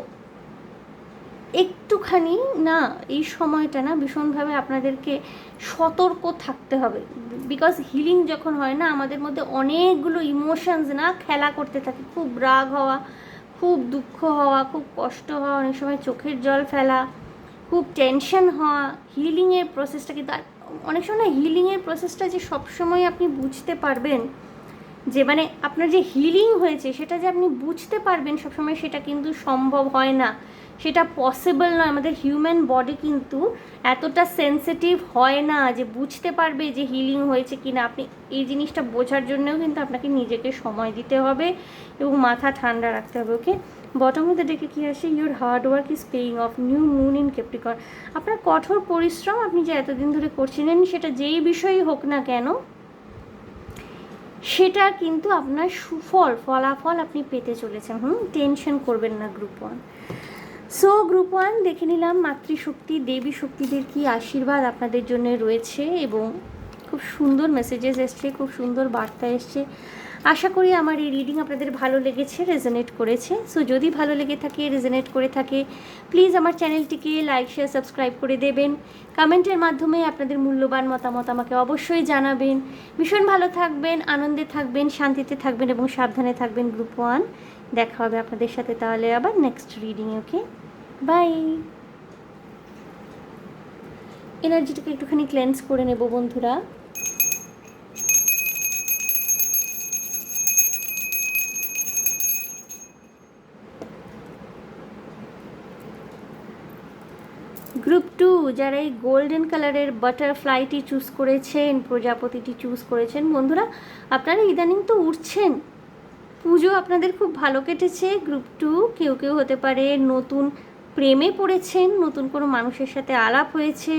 একটুখানি না এই সময়টা না ভীষণভাবে আপনাদেরকে সতর্ক থাকতে হবে। বিকজ হিলিং যখন হয় না, আমাদের মধ্যে অনেকগুলো ইমোশনস না খেলা করতে থাকে। খুব রাগ হওয়া, খুব দুঃখ হওয়া, খুব কষ্ট হওয়া, অনেক সময় চোখের জল ফেলা, খুব টেনশন হওয়া। হিলিংয়ের প্রসেসটা কিন্তু অনেক সময় না, হিলিংয়ের প্রসেসটা যে সবসময় আপনি বুঝতে পারবেন, যে মানে আপনার যে হিলিং হয়েছে সেটা যে আপনি বুঝতে পারবেন সবসময়, সেটা কিন্তু সম্ভব হয় না, সেটা পসিবল নয়। আমাদের হিউম্যান বডি কিন্তু এতটা সেন্সিটিভ হয় না যে বুঝতে পারবে যে হিলিং হয়েছে কি না। আপনি এই জিনিসটা বোঝার জন্যও কিন্তু আপনাকে নিজেকে সময় দিতে হবে এবং মাথা ঠান্ডা রাখতে হবে। ওকে, বটম মধ্যে ডেকে কী আসে, your hard work is paying of, new moon in Capricorn. আপনার কঠোর পরিশ্রম আপনি যে এতদিন ধরে করছিলেন, সেটা যেই বিষয়ই হোক না কেন, সেটা কিন্তু আপনার ফলাফল আপনি পেতে চলেছেন। টেনশন করবেন না গ্রুপ 1। সো গ্রুপ 1 দেখে নিলাম মাতৃশক্তি দেবী শক্তিদের কি আশীর্বাদ আপনাদের জন্য রয়েছে, এবং খুব সুন্দর মেসেজেস এসছে, খুব সুন্দর বার্তা এসছে। আশা করি আমার এই রিডিং আপনাদের ভালো লেগেছে, রেজোনেট করেছে। সো যদি ভালো লেগে থাকে, রেজোনেট করে থাকে, প্লিজ আমার চ্যানেলটিকে লাইক শেয়ার সাবস্ক্রাইব করে দেবেন। কমেন্টের মাধ্যমে আপনাদের মূল্যবান মতামত আমাকে অবশ্যই জানাবেন। ভীষণ ভালো থাকবেন, আনন্দে থাকবেন, শান্তিতে থাকবেন এবং সাবধানে থাকবেন গ্রুপ 1। দেখা হবে আপনাদের সাথে তাহলে আবার নেক্সট রিডিং। Okay, bye. এনার্জিটাকে একটুখানি ক্লেন্স করে নেব বন্ধুরা। গ্রুপ 2 যারা এই গোল্ডেন কালারের বাটারফ্লাইটি চুজ করেছেন, প্রজাপতিটি চুজ করেছেন, বন্ধুরা আপনারা ইদানিং তো উঠছেন, পুজো আপনাদের খুব ভালো কেটেছে। গ্রুপ 2 কেউ কেউ হতে পারে নতুন প্রেমে পড়েছেন, নতুন কোনো মানুষের সাথে আলাপ হয়েছে,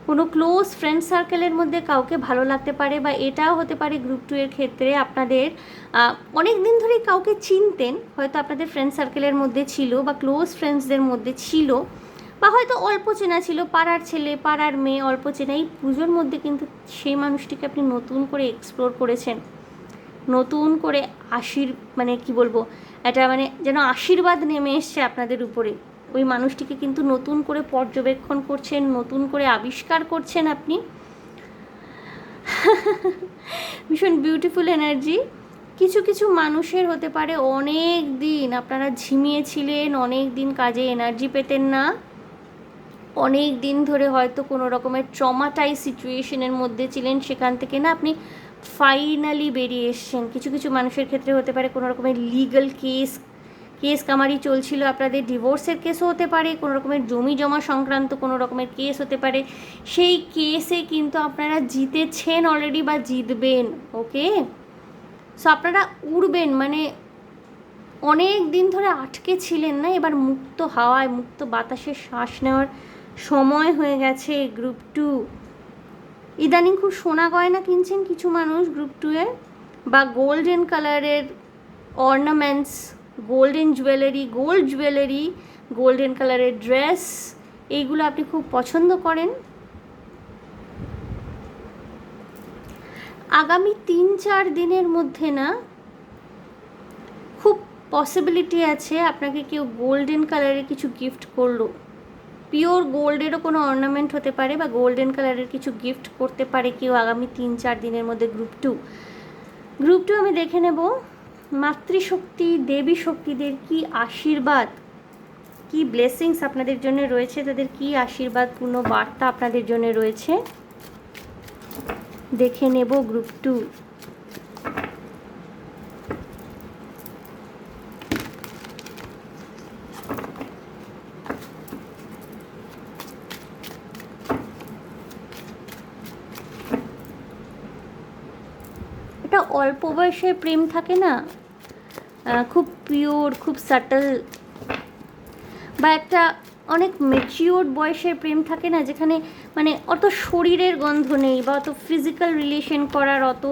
কোনো ক্লোজ ফ্রেন্ড সার্কেলের মধ্যে কাউকে ভালো লাগতে পারে, বা এটাও হতে পারে গ্রুপ 2 এর ক্ষেত্রে আপনাদের অনেক দিন ধরেই কাউকে চিনতেন, হয়তো আপনাদের ফ্রেন্ড সার্কেলের মধ্যে ছিল বা ক্লোজ ফ্রেন্ডসদের মধ্যে ছিল, বা হয়তো অল্প চেনা ছিল, পাড়ার ছেলে পাড়ার মেয়ে অল্প চেনা। এই পুজোর মধ্যে কিন্তু সেই মানুষটিকে আপনি নতুন করে এক্সপ্লোর করেছেন, নতুন করে মানে কি বলবো, এটা মানে যেন আশীর্বাদ নেমে এসছে আপনাদের উপরে। ওই মানুষটিকে কিন্তু নতুন করে পর্যবেক্ষণ করছেন, নতুন করে আবিষ্কার করছেন আপনি। ভীষণ বিউটিফুল এনার্জি। কিছু কিছু মানুষের হতে পারে অনেক দিন আপনারা ঝিমিয়েছিলেন, অনেক দিন কাজে এনার্জি পেতেন না, অনেক দিন ধরে হয়তো কোনো রকমের ট্রমাটাইজ সিচুয়েশনের মধ্যে ছিলেন, সেখান থেকে না আপনি ফাইনালি বেরিয়ে এসছেন। কিছু কিছু মানুষের ক্ষেত্রে হতে পারে কোনো রকমের লিগ্যাল কেস কামারি চলছিল আপনাদের, ডিভোর্সের কেসও হতে পারে, কোনো রকমের জমি জমা সংক্রান্ত কোনো রকমের কেস হতে পারে। সেই কেসে কিন্তু আপনারা জিতেছেন অলরেডি বা জিতবেন। ওকে, সো আপনারা উড়বেন, মানে অনেক দিন ধরে আটকে ছিলেন না, এবার মুক্ত হাওয়ায় মুক্ত বাতাসে শ্বাস নেওয়ার সময় হয়ে গেছে। গ্রুপ 2 ইদানিং খুব সোনা গয়না কিনছেন কিছু মানুষ গ্রুপ 2-এ, বা গোল্ডেন কালারের অর্নামেন্টস, গোল্ডেন জুয়েলারি, গোল্ডেন কালারের ড্রেস, এইগুলো আপনি খুব পছন্দ করেন। আগামী 3-4 দিনের মধ্যে না খুব পসিবিলিটি আছে আপনাকে কেউ গোল্ডেন কালারের কিছু গিফট করলো, পিওর গোল্ডেরও কোনো অর্নামেন্ট হতে পারে, বা গোল্ডেন কালারের কিছু গিফট করতে পারে কেউ আগামী 3-4 দিনের মধ্যে গ্রুপ 2 আমি দেখে নেব মাতৃশক্তি দেবী শক্তিদের কি আশীর্বাদ, কি ব্লেসিংস আপনাদের জন্য রয়েছে, তাদের কি আশীর্বাদপূর্ণ বার্তা আপনাদের জন্য রয়েছে, দেখে নেব গ্রুপ 2। একটা অল্প বয়সের প্রেম থাকে না, খুব পিওর, খুব সাটল, বা একটা অনেক ম্যাচিওর বয়সের প্রেম থাকে না, যেখানে মানে অত শরীরের গন্ধ নেই, বা অত ফিজিক্যাল রিলেশন করার অত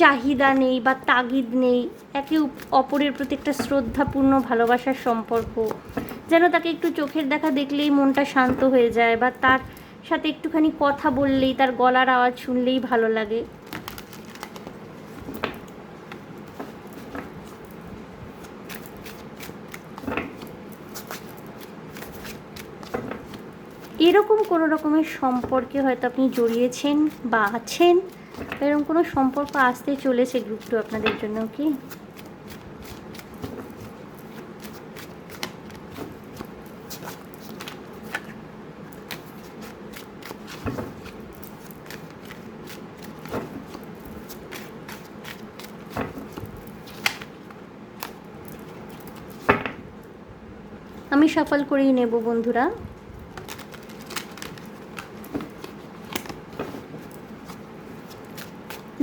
চাহিদা নেই বা তাগিদ নেই, একে অপরের প্রতি একটা শ্রদ্ধাপূর্ণ ভালোবাসার সম্পর্ক, যেন তাকে একটু চোখের দেখা দেখলেই মনটা শান্ত হয়ে যায়, বা তার সাথে একটুখানি কথা বললেই, তার গলার আওয়াজ শুনলেই ভালো লাগে। এরকম কোনো রকমের সম্পর্কে হয়তো আপনি জড়িয়েছেন বা আছেন, এরকম কোনো সম্পর্ক আসতে চলেছে গ্রুপ টু আপনাদের জন্য। কি আমি সফল করেই নেব বন্ধুরা।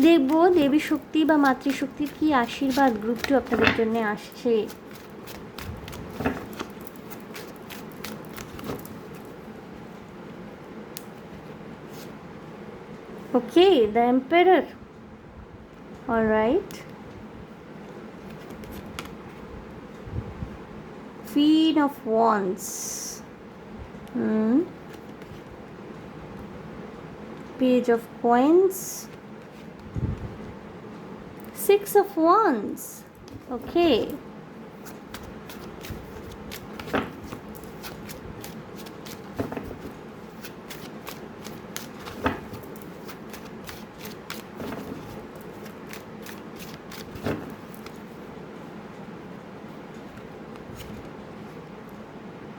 দেখব দেবী শক্তি বা মাতৃশক্তির কি আশীর্বাদ গ্রুপ টু আপনাদের জন্য আসছে। Okay, the emperor. Alright, Queen of Wands, Page of Coins, Six of Wands. Okay,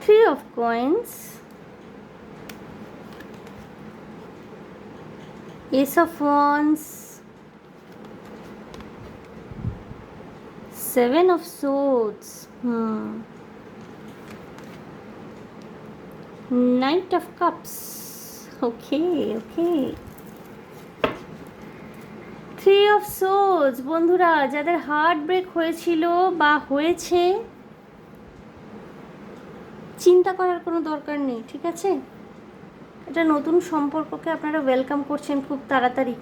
Three of Coins, Ace of Wands, Seven of Swords, Knight of Cups. Okay, okay. Three of souls. বন্ধুরা, যাদের heart break হয়েছিল বা হয়েছে, চিন্তা করার কোনো দরকার নেই, ঠিক আছে? এটা নতুন সম্পর্ককে আপনারা ওয়েলকাম করছেন খুব তাড়াতাড়ি।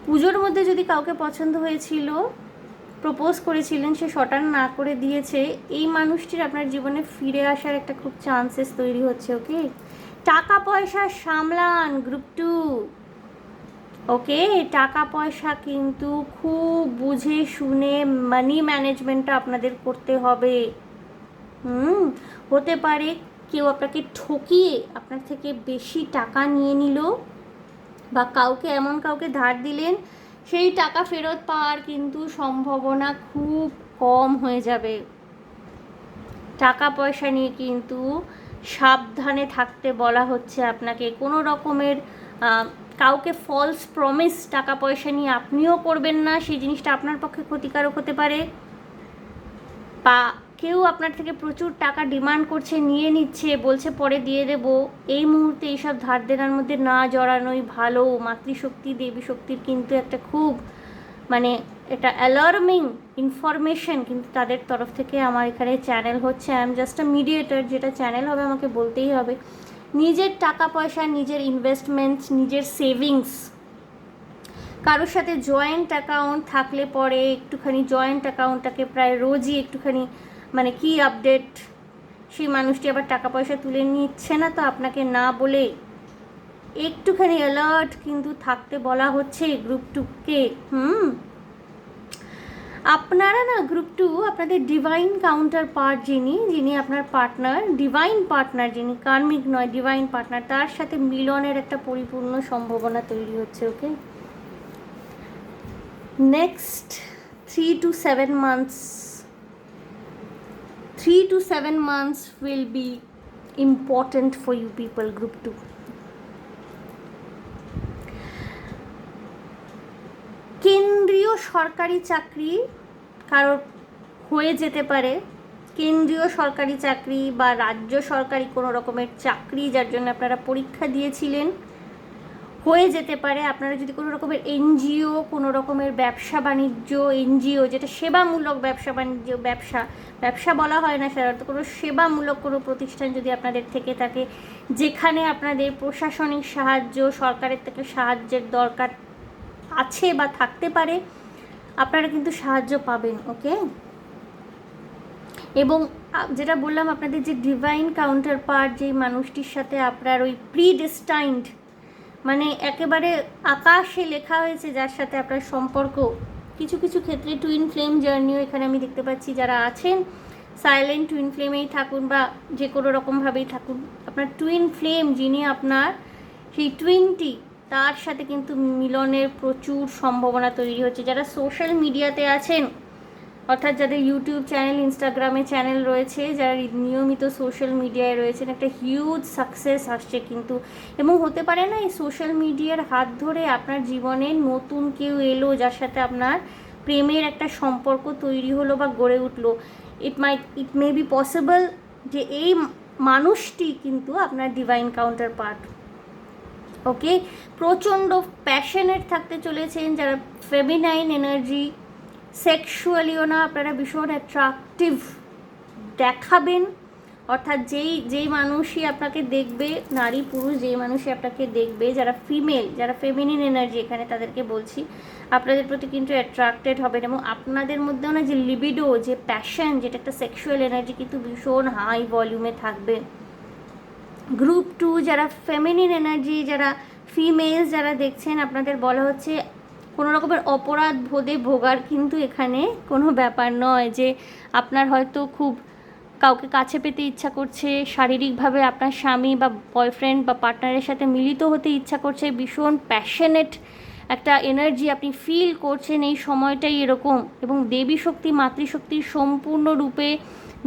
পুজোর মধ্যে যদি কাউকে পছন্দ হয়েছিল, প্রপোজ করেছিলেন, সে শটান না করে দিয়েছে, এই মানুষটির আপনার জীবনে ফিরে আসার একটা খুব চান্সেস তৈরি হচ্ছে। ওকে, টাকা পয়সা সামলান গ্রুপ টু। ওকে, টাকা পয়সা কিন্তু খুব বুঝে শুনে মানি ম্যানেজমেন্টটা আপনাদের করতে হবে। হতে পারে কেউ আপনাকে ঠকিয়ে আপনার থেকে বেশি টাকা নিয়ে নিল, বা কাউকে ধার দিলেন, সেই টাকা ফেরত পাওয়ার কিন্তু সম্ভাবনা খুব কম হয়ে যাবে। টাকা পয়সা নিয়ে কিন্তু সাবধানে থাকতে বলা হচ্ছে আপনাকে। কোনো রকমের কাউকে ফলস প্রমিস টাকা পয়সা নিয়ে আপনিও করবেন না, সেই জিনিসটা আপনার পক্ষে ক্ষতিকারক হতে পারে। বা কেউ আপনার থেকে প্রচুর টাকা ডিমান্ড করছে, নিয়ে নিচ্ছে, বলছে পরে দিয়ে দেব, এই মুহূর্তে এইসব ধার দেনার মধ্যে না জড়ানোই ভালো। মাতৃশক্তি, দেবী শক্তির কিন্তু একটা খুব এটা অ্যালার্মিং ইনফরমেশন কিন্তু তাদের তরফ থেকে আমার এখানে চ্যানেল হচ্ছে। I am just a mediator, যেটা চ্যানেল হবে আমাকে বলতেই হবে। নিজের টাকা পয়সা, নিজের ইনভেস্টমেন্টস, নিজের সেভিংস, কারোর সাথে জয়েন্ট অ্যাকাউন্ট থাকলে পরে একটুখানি জয়েন্ট অ্যাকাউন্টটাকে প্রায় রোজই একটুখানি কি আপডেট, সেই মানুষটি আবার টাকা পয়সা তুলে নিচ্ছে না তো আপনাকে না বলে, একটুখানি অ্যালার্ট কিন্তু থাকতে বলা হচ্ছে গ্রুপ টুকে। আপনারা না গ্রুপ টু, আপনাদের ডিভাইন কাউন্টার পার্ট যিনি আপনার পার্টনার, ডিভাইন পার্টনার যিনি, কার্মিক নয়, ডিভাইন পার্টনার, তার সাথে মিলনের একটা পরিপূর্ণ সম্ভাবনা তৈরি হচ্ছে। ওকে, next 3 to 7 months, 3 to 7 months will be important for you people, group 2. কেন্দ্রীয় সরকারি চাকরি কারোর হয়ে যেতে পারে, কেন্দ্রীয় সরকারি চাকরি বা রাজ্য সরকারি কোনো রকমের চাকরি যার জন্য আপনারা পরীক্ষা দিয়েছিলেন, হয়ে যেতে পারে। আপনারা যদি কোনো রকমের এনজিও, কোনো রকমের ব্যবসা বাণিজ্য, এনজিও যেটা সেবামূলক ব্যবসা বাণিজ্য, ব্যবসা বলা হয় না সাধারণত, কোনো সেবামূলক কোনো প্রতিষ্ঠান যদি আপনাদের থেকে থাকে, যেখানে আপনাদের প্রশাসনিক সাহায্য, সরকারের থেকে সাহায্যের দরকার, আছে বা থাকতে পারে, আপনারা কিন্তু সাহায্য পাবেন। ওকে, এবং যেটা বললাম আপনাদের যে ডিভাইন কাউন্টার পার্ট, যেই মানুষটির সাথে আপনার ওই প্রিডেস্টাইন্ড, মানে একেবারে আকাশে লেখা হয়েছে যার সাথে আপনার সম্পর্ক, কিছু কিছু ক্ষেত্রে টুইন ফ্লেম জার্নিও এখানে আমি দেখতে পাচ্ছি। যারা আছেন সাইলেন্ট টুইন ফ্লেমেই থাকুন বা যে কোনো রকমভাবেই থাকুন, আপনার টুইন ফ্লেম যিনি আপনার সেই টুইনটি, তার সাথে কিন্তু মিলনের প্রচুর সম্ভাবনা তৈরি হচ্ছে। যারা সোশ্যাল মিডিয়াতে আছেন, অর্থাৎ যাদের ইউটিউব চ্যানেল, ইনস্টাগ্রামে চ্যানেল রয়েছে, যারা নিয়মিত সোশ্যাল মিডিয়ায় রয়েছেন, একটা হিউজ সাকসেস আসছে কিন্তু। এবং হতে পারে না এই সোশ্যাল মিডিয়ার হাত ধরে আপনার জীবনে নতুন কেউ এলো, যার সাথে আপনার প্রেমের একটা সম্পর্ক তৈরি হলো বা গড়ে উঠলো। ইট মে বি পসিবল যে এই মানুষটি কিন্তু আপনার ডিভাইন কাউন্টার পার্ট। ওকে, প্রচণ্ড প্যাশনেট থাকতে চলেছেন, যারা ফেমিনাইন এনার্জি, সেক্সুয়ালিও না আপনারা ভীষণ অ্যাট্রাকটিভ দেখাবেন। অর্থাৎ যেই মানুষই আপনাকে দেখবে, নারী পুরুষ যেই মানুষই আপনাকে দেখবে, যারা ফিমেল, যারা ফেমিনিন এনার্জি এখানে তাদেরকে বলছি, আপনাদের প্রতি কিন্তু অ্যাট্রাক্টেড হবেন। এবং আপনাদের মধ্যেও না যে লিবিডো, যে প্যাশন, যেটা একটা সেক্সুয়াল এনার্জি কিন্তু ভীষণ হাই ভলিউমে থাকবে। গ্রুপ 2 যারা ফেমিনিন এনার্জি, যারা ফিমেল যারা দেখছেন, আপনাদের বলা হচ্ছে কোনো রকমের অপরাধ বোধে ভোগার কিন্তু এখানে কোনো ব্যাপার নয়। যে আপনার হয়তো খুব কাউকে কাছে পেতে ইচ্ছা করছে, শারীরিকভাবে আপনার স্বামী বা বয়ফ্রেন্ড বা পার্টনারের সাথে মিলিত হতে ইচ্ছা করছে, ভীষণ প্যাশনেট একটা এনার্জি আপনি ফিল করছেন, এই সময়টাই এরকম। এবং দেবী শক্তি, মাতৃশক্তির সম্পূর্ণরূপে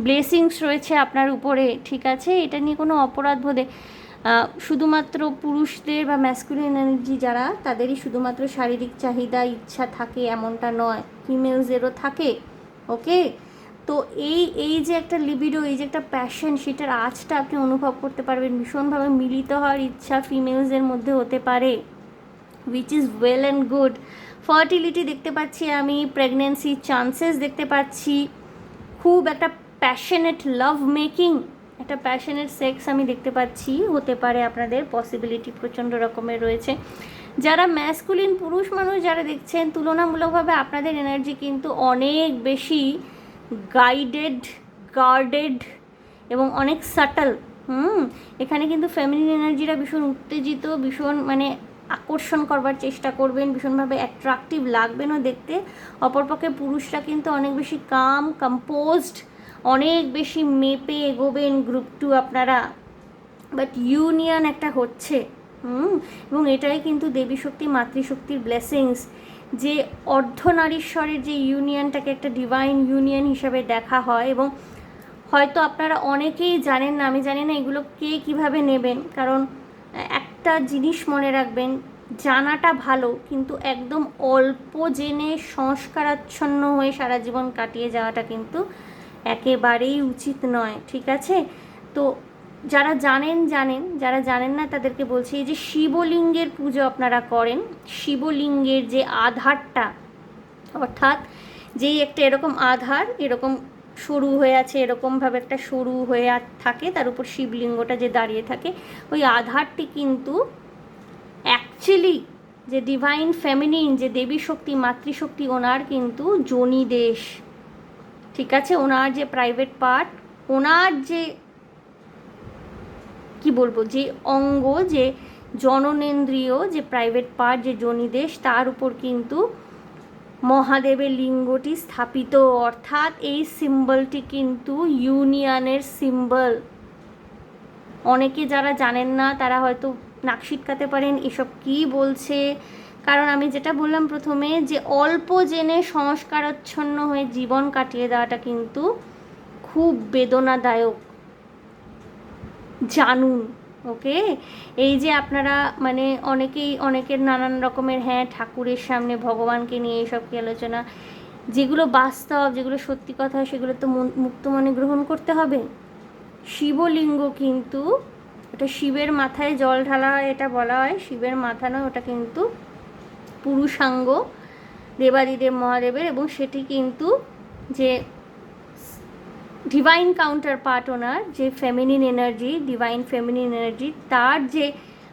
ব্লেসিংস রয়েছে আপনার উপরে, ঠিক আছে? এটা নিয়ে কোনো অপরাধ বোধে শুধুমাত্র পুরুষদের বা ম্যাসকুলিন এনার্জি যারা, তাদেরই শুধুমাত্র শারীরিক চাহিদা ইচ্ছা থাকে এমনটা নয়, ফিমেলসদেরও থাকে। ওকে, তো এই যে একটা লিবিডো, এই যে একটা প্যাশন, সেটার আঁচটা আপনি অনুভব করতে পারবেন। ভীষণভাবে মিলিত হওয়ার ইচ্ছা ফিমেলসদের মধ্যে হতে পারে, which is well and good. Fertility দেখতে পাচ্ছি আমি, প্রেগনেন্সি চান্সেস দেখতে পাচ্ছি, খুব একটা প্যাশনেট লাভ মেকিং, একটা প্যাশনেট সেক্স আমি দেখতে পাচ্ছি, হতে পারে আপনাদের পসিবিলিটি প্রচণ্ড রকমের রয়েছে। যারা ম্যাসকুলিন পুরুষ মানুষ যারা দেখছেন, তুলনামূলকভাবে আপনাদের এনার্জি কিন্তু অনেক বেশি গার্ডেড এবং অনেক সাটল। এখানে কিন্তু ফেমিনিন এনার্জিরা ভীষণ উত্তেজিত, ভীষণ মানে আকর্ষণ করবার চেষ্টা করবেন, ভীষণভাবে অ্যাট্রাকটিভ লাগবেনও দেখতে। অপরপক্ষে পুরুষরা কিন্তু অনেক বেশি কাম, কম্পোজড, অনেক বেশি মেপে এগোবেন গ্রুপ 2 আপনারা। বাট ইউনিয়ন একটা হচ্ছে, এবং এটাই কিন্তু দেবী শক্তি, মাতৃশক্তির ব্লেসিংস, যে অর্ধনারীশ্বরের যে ইউনিয়নটাকে একটা ডিভাইন ইউনিয়ন হিসাবে দেখা হয়। এবং হয়তো আপনারা অনেকেই জানেন না, আমি জানি না এগুলো কে কীভাবে নেবেন, কারণ একটা জিনিস মনে রাখবেন, জানাটা ভালো, কিন্তু একদম অল্প জেনে সংস্কারাচ্ছন্ন হয়ে সারা জীবন কাটিয়ে যাওয়াটা কিন্তু একেবারেই উচিত নয়, ঠিক আছে? তো যারা জানেন, যারা জানেন না তাদেরকে বলছি, এই যে শিবলিঙ্গের পুজো আপনারা করেন, শিবলিঙ্গের যে আধারটা, অর্থাৎ যেই একটা এরকম আধার, এরকম সরু হয়ে আছে, এরকমভাবে একটা সরু হয়ে থাকে, তার উপর শিবলিঙ্গটা যে দাঁড়িয়ে থাকে, ওই আধারটি কিন্তু অ্যাকচুয়ালি যে ডিভাইন ফেমিনিন, যে দেবী শক্তি, মাতৃশক্তি, ওনার কিন্তু যোনিদেশ, ঠিক আছে? ওনার যে প্রাইভেট পার্ট, ওনার যে কি বলবো, যে অঙ্গ, যে জননেন্দ্রিয়, যে প্রাইভেট পার্ট, যে যোনিদেশ, তার উপর কিন্তু মহাদেবের লিঙ্গটি স্থাপিত। অর্থাৎ এই সিম্বলটি কিন্তু ইউনিয়নের সিম্বল। অনেকে যারা জানেন না তারা হয়তো নাক সিটকাতে পারেন, এসব কী বলছে। কারণ আমি যেটা বললাম প্রথমে, যে অল্প জেনে সংস্কারাচ্ছন্ন হয়ে জীবন কাটিয়ে দেওয়াটা কিন্তু খুব বেদনাদায়ক, জানুন। ওকে, এই যে আপনারা মানে অনেকের নানান রকমের, হ্যাঁ ঠাকুরের সামনে ভগবানকে নিয়ে এইসব কি আলোচনা, যেগুলো বাস্তব, যেগুলো সত্যি কথা, সেগুলো তো মুক্ত মনে গ্রহণ করতে হবে। শিবলিঙ্গ কিন্তু ওটা শিবের মাথায় জল ঢালা হয়, এটা বলা হয় শিবের মাথা নয়, ওটা কিন্তু পুরুষাঙ্গ দেবাদিদেব মহাদেবের। এবং সেটি কিন্তু যে ডিভাইন কাউন্টার পার্ট, ওনার যে feminine energy, divine feminine energy, তার যে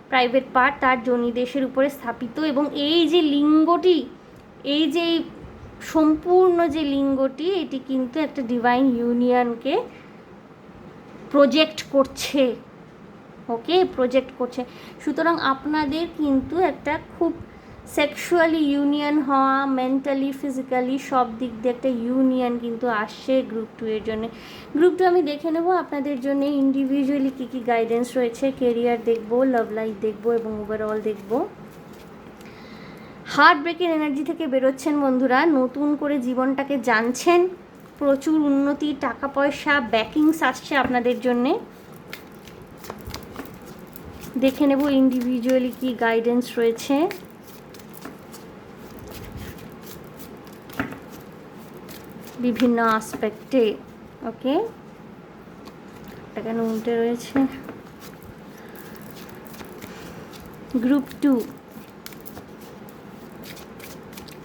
প্রাইভেট পার্ট তার যোনিদেশের উপরে স্থাপিত, এবং এই যে লিঙ্গটি, এই যে সম্পূর্ণ যে লিঙ্গটি, এটি কিন্তু একটা ডিভাইন ইউনিয়নকে প্রজেক্ট করছে। ওকে, প্রজেক্ট করছে। সুতরাং আপনাদের কিন্তু একটা খুব সেক্সুয়ালি ইউনিয়ন হওয়া, মেন্টালি ফিজিক্যালি সব দিক দিয়ে একটা ইউনিয়ন কিন্তু আসছে গ্রুপ 2 এর জন্য। গ্রুপ 2 আমি দেখে নেব আপনাদের জন্য ইন্ডিভিজুয়ালি কী কী গাইডেন্স রয়েছে। কেরিয়ার দেখব, লাভ লাইফ দেখব এবং ওভারঅল দেখব। হার্ট ব্রেকের এনার্জি থেকে বেরোচ্ছেন বন্ধুরা, নতুন করে জীবনটাকে জানছেন, প্রচুর উন্নতি, টাকা পয়সা, ব্যাকিংস আসছে আপনাদের জন্যে। দেখে নেব ইন্ডিভিজুয়ালি কি গাইডেন্স রয়েছে। বিভিন্ন আসপেক্টে। ওকে, এটা কেন উল্টে রয়েছে? গ্রুপ 2।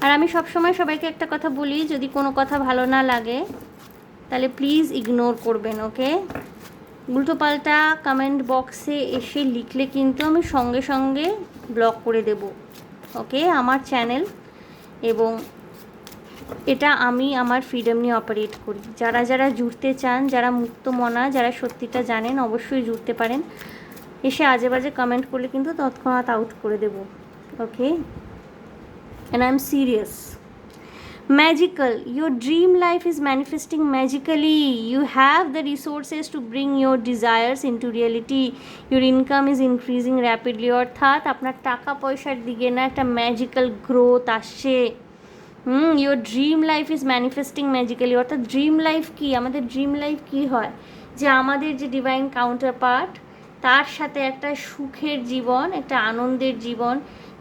আর আমি সবসময় সবাইকে একটা কথা বলি, যদি কোনো কথা ভালো না লাগে তাহলে প্লিজ ইগনোর করবেন। ওকে, উল্টোপাল্টা কমেন্ট বক্সে এসে লিখলে কিন্তু আমি সঙ্গে সঙ্গে ব্লক করে দেব। ওকে, আমার চ্যানেল এবং এটা আমি আমার ফ্রিডম নিয়ে অপারেট করি। যারা যারা জুড়তে চান, যারা মুক্ত মনা, যারা সত্যিটা জানেন, অবশ্যই জুড়তে পারেন। এসে আজে বাজে কমেন্ট করলে কিন্তু তৎক্ষণাৎ আউট করে দেব। ওকে, and I'm serious. Magical, your dream life is manifesting magically. You have the resources to bring your desires into reality. Your income is increasing rapidly. অর্থাৎ আপনার টাকা পয়সার দিকে না একটা ম্যাজিক্যাল গ্রোথ আসছে। Your dream life is manifesting magically. অর্থাৎ dream life কি? আমাদের ড্রিম লাইফ কি হয়? যে আমাদের যে ডিভাইন কাউন্টার পার্ট, তার সাথে একটা সুখের জীবন, একটা আনন্দের জীবন,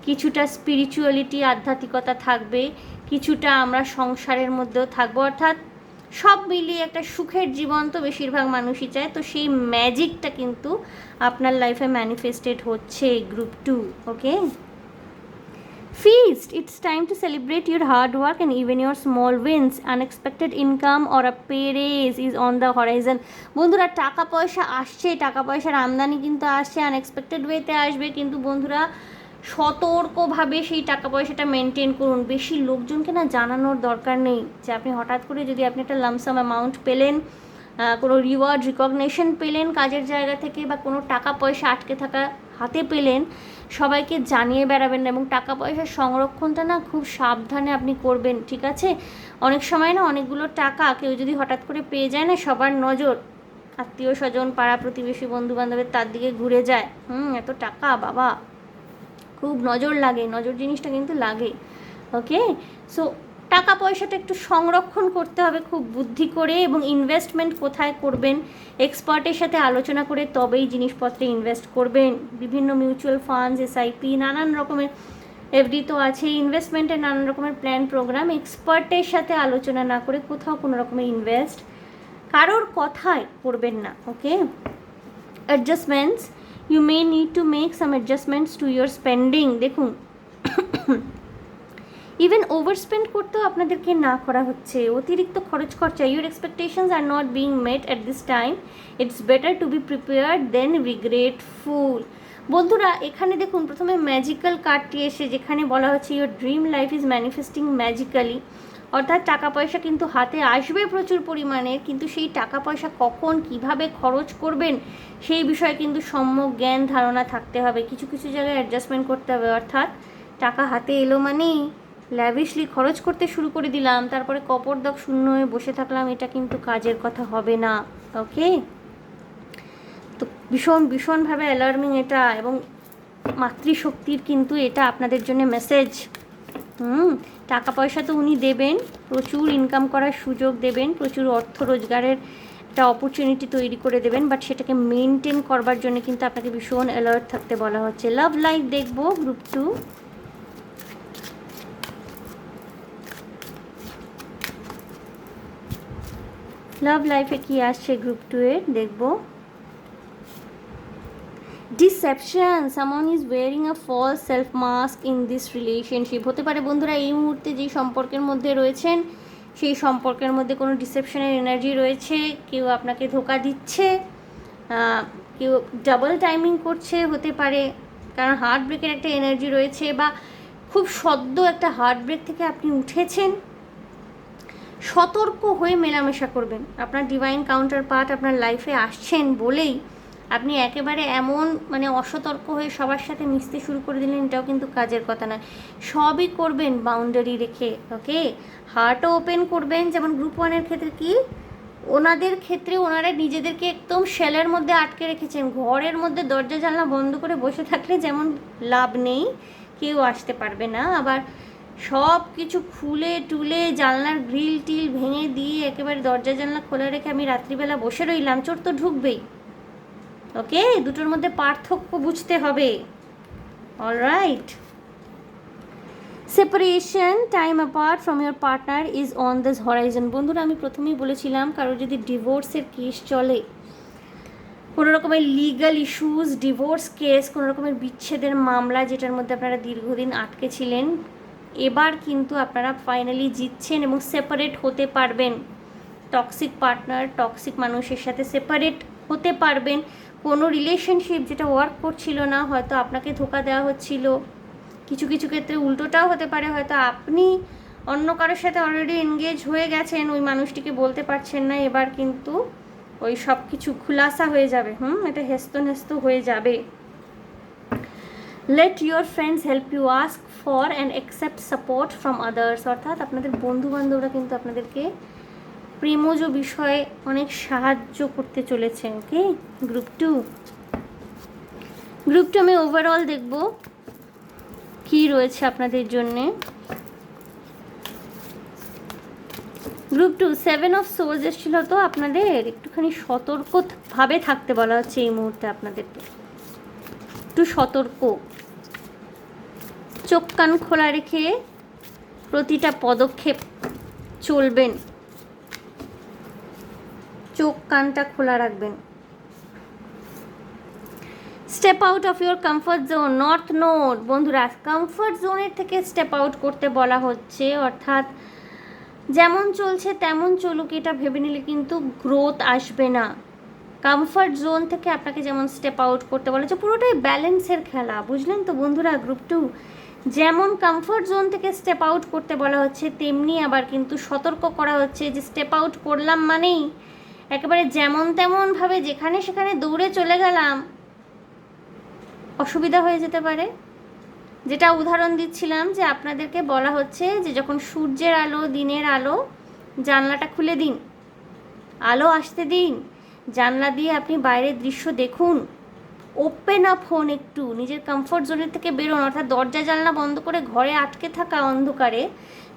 কিছুটা স্পিরিচুয়ালিটি, আধ্যাত্মিকতা থাকবে, কিছুটা আমরা সংসারের মধ্যেও থাকবো। অর্থাৎ সব মিলিয়ে একটা সুখের জীবন তো বেশিরভাগ মানুষই চায়। তো সেই ম্যাজিকটা কিন্তু আপনার লাইফে ম্যানিফেস্টেড হচ্ছে group 2। Okay, feast, it's time to celebrate your hard work and even your small wins. Unexpected income or a pay raise is on the horizon. বন্ধুরা, টাকা পয়সা আসছে, টাকা পয়সার আমদানি কিন্তু আসছে, আনএক্সপেক্টেড ওয়েতে আসবে, কিন্তু বন্ধুরা সতর্কভাবে সেই টাকা পয়সাটা মেনটেন করুন। বেশি লোকজনকে না জানানোর দরকার নেই যে আপনি হঠাৎ করে যদি আপনি একটা লামসাম অ্যামাউন্ট পেলেন, কোনো রিওয়ার্ড রিকগনিশন পেলেন কাজের জায়গা থেকে, বা কোনো টাকা পয়সা আটকে থাকা হাতে পেলেন, সবাইকে জানিয়ে বেড়াবেন না। এবং টাকা পয়সার সংরক্ষণটা না খুব সাবধানে আপনি করবেন, ঠিক আছে? অনেক সময় না অনেকগুলো টাকা কেউ যদি হঠাৎ করে পেয়ে যায় না, সবার নজর, আত্মীয় স্বজন, পাড়া প্রতিবেশী, বন্ধু বান্ধবের, তার দিকে ঘুরে যায়। এত টাকা, বাবা, খুব নজর লাগে, নজর জিনিসটা কিন্তু লাগে। ওকে, সো টাকা পয়সাটা একটু সংরক্ষণ করতে হবে খুব বুদ্ধি করে, এবং ইনভেস্টমেন্ট কোথায় করবেন এক্সপার্টের সাথে আলোচনা করে তবেই জিনিসপত্রে ইনভেস্ট করবেন। বিভিন্ন মিউচুয়াল ফান্ডস, এসআইপি, নানান রকমের এফডি তো আছে, ইনভেস্টমেন্টের নানান রকমের প্ল্যান প্রোগ্রাম, এক্সপার্টের সাথে আলোচনা না করে কোথাও কোনো রকমের ইনভেস্ট কারোর কথায় করবেন না। Okay, adjustments, you may need to make some adjustments to your spending. দেখুন, ইভেন ওভারস্পেন্ড করতেও আপনাদেরকে না করা হচ্ছে, অতিরিক্ত খরচ খরচা। Your expectations are not being met at this time, it's better to be prepared than regretful. বন্ধুরা, এখানে দেখুন প্রথমে ম্যাজিক্যাল কার্ডটি এসে যেখানে বলা হচ্ছে your dream life is manifesting magically, অর্থাৎ টাকা পয়সা কিন্তু হাতে আসবে প্রচুর পরিমাণে, কিন্তু সেই টাকা পয়সা কখন কিভাবে খরচ করবেন সেই বিষয়ে কিন্তু সম্যক জ্ঞান ধারণা থাকতে হবে। কিছু কিছু জায়গায় অ্যাডজাস্টমেন্ট করতে হবে। অর্থাৎ টাকা হাতে এলো মানেই ল্যাভিশলি খরচ করতে শুরু করে দিলাম, তারপরে কপরদক শূন্য হয়ে বসে থাকলাম, এটা কিন্তু কাজের কথা হবে না। ওকে, তো ভীষণভাবে অ্যালার্মিং এটা, এবং মাতৃশক্তির কিন্তু এটা আপনাদের জন্য মেসেজ। টাকা পয়সা তো উনি দেবেন, প্রচুর ইনকাম করার সুযোগ দেবেন, প্রচুর অর্থ রোজগারের একটা অপরচুনিটি তৈরি করে দেবেন, বাট সেটাকে মেনটেন করবার জন্য কিন্তু আপনাকে ভীষণ অ্যালার্ট থাকতে বলা হচ্ছে। লাভ লাইফ দেখবো গ্রুপ 2। লাভ লাইফে কি আসছে গ্রুপ 2 এর দেখব। Deception, someone is wearing a false self mask in this relationship. হতে পারে বন্ধুরা এই মুহূর্তে যেই সম্পর্কের মধ্যে রয়েছেন সেই সম্পর্কের মধ্যে কোনো ডিসেপশনের এনার্জি রয়েছে, কেউ আপনাকে ধোকা দিচ্ছে, কেউ ডাবল টাইমিং করছে, হতে পারে কারণ হার্ট ব্রেকের একটা এনার্জি রয়েছে, বা খুব সদ্য একটা হার্ট ব্রেক থেকে আপনি উঠেছেন। সতর্ক হয়ে মেলামেশা করবেন। আপনার ডিভাইন কাউন্টার পার্ট আপনার লাইফে আসছেন বলেই আপনি একেবারে এমন মানে অসতর্ক হয়ে সবার সাথে মিশতে শুরু করে দিলেন, এটাও কিন্তু কাজের কথা নয়। সবই করবেন বাউন্ডারি রেখে, ওকে। হার্টও ওপেন করবেন, যেমন গ্রুপ ওয়ানের ক্ষেত্রে কি ওনাদের ক্ষেত্রে ওনারা নিজেদেরকে একদম শেলের মধ্যে আটকে রেখেছেন। ঘরের মধ্যে দরজা জানলা বন্ধ করে বসে থাকলে যেমন লাভ নেই, কেউ আসতে পারবে না। আবার সব কিছু খুলে টুলে জানলার গ্রিল টিল ভেঙে দিয়ে একেবারে দরজা জানলা খোলা রেখে আমি রাত্রিবেলা বসে রইলাম, চোর তো ঢুকবেই। ওকে, দুটোর মধ্যে পার্থক্য বুঝতে হবে। Alright. Separation time apart from your partner is on this Horizon. বন্ধুরা, আমি প্রথমেই বলেছিলাম, কারো যদি ডিভোর্সের কেস চলে, কোনো রকমের লিগাল ইস্যুস, ডিভোর্স কেস, কোনো রকমের বিচ্ছেদের মামলা যেটার মধ্যে আপনারা দীর্ঘদিন আটকে ছিলেন, এবার কিন্তু আপনারা ফাইনালি জিতছেন এবং সেপারেট হতে পারবেন। টক্সিক পার্টনার, টক্সিক মানুষের সাথে সেপারেট হতে পারবেন। কোনো রিলেশনশিপ যেটা ওয়ার্ক করছিল না, হয়তো আপনাকে ধোকা দেওয়া হচ্ছিল, কিছু কিছু ক্ষেত্রে উল্টোটাও হতে পারে, হয়তো আপনি অন্য কারোর সাথে অলরেডি এনগেজ হয়ে গেছেন, ওই মানুষটিকে বলতে পারছেন না, এবার কিন্তু ওই সব কিছু খুলাসা হয়ে যাবে। এটা হেস্ত নেস্ত হয়ে যাবে। Let your friends help you, ask for and accept support from others. অর্থাৎ আপনাদের বন্ধুবান্ধবরা কিন্তু আপনাদেরকে প্রেমজ বিষয়ে অনেক সাহায্য করতে চলেছে। ওকে, গ্রুপ টু আমি ওভারঅল দেখব কি রয়েছে আপনাদের জন্যে। গ্রুপ টু, 7 অফ সোলস এসেছিল, তো আপনাদের একটুখানি সতর্কভাবে থাকতে বলা হচ্ছে এই মুহূর্তে। আপনাদেরকে একটু সতর্ক, চোখ কান খোলা রেখে প্রতিটা পদক্ষেপ চলবেন, চোখ কানটা খোলা রাখবেন। Step out of your comfort zone, north node. বন্ধুরা, কমফর্ট জোনের থেকে স্টেপ আউট করতে বলা হচ্ছে, অর্থাৎ যেমন চলছে তেমন চলুক, এটা ভেবে নিলে কিন্তু গ্রোথ আসবে না। কমফর্ট জোন থেকে আপনাকে যেমন স্টেপ আউট করতে বলা হচ্ছে, পুরোটাই ব্যালেন্সের খেলা, বুঝলেন তো বন্ধুরা। গ্রুপ টু, যেমন কমফর্ট জোন থেকে স্টেপ আউট করতে বলা হচ্ছে, তেমনি আবার কিন্তু সতর্ক করা হচ্ছে যে স্টেপ আউট করলাম মানেই একেবারে যেমন তেমনভাবে যেখানে সেখানে দৌড়ে চলে গেলাম, অসুবিধা হয়ে যেতে পারে। যেটা উদাহরণ দিচ্ছিলাম, যে আপনাদেরকে বলা হচ্ছে যে যখন সূর্যের আলো, দিনের আলো, জানলাটা খুলে দিন, আলো আসতে দিন, জানলা দিয়ে আপনি বাইরের দৃশ্য দেখুন, ওপেন আপ হন, একটু নিজের কমফর্ট জোনের থেকে বেরোন। অর্থাৎ দরজা জানলা বন্ধ করে ঘরে আটকে থাকা অন্ধকারে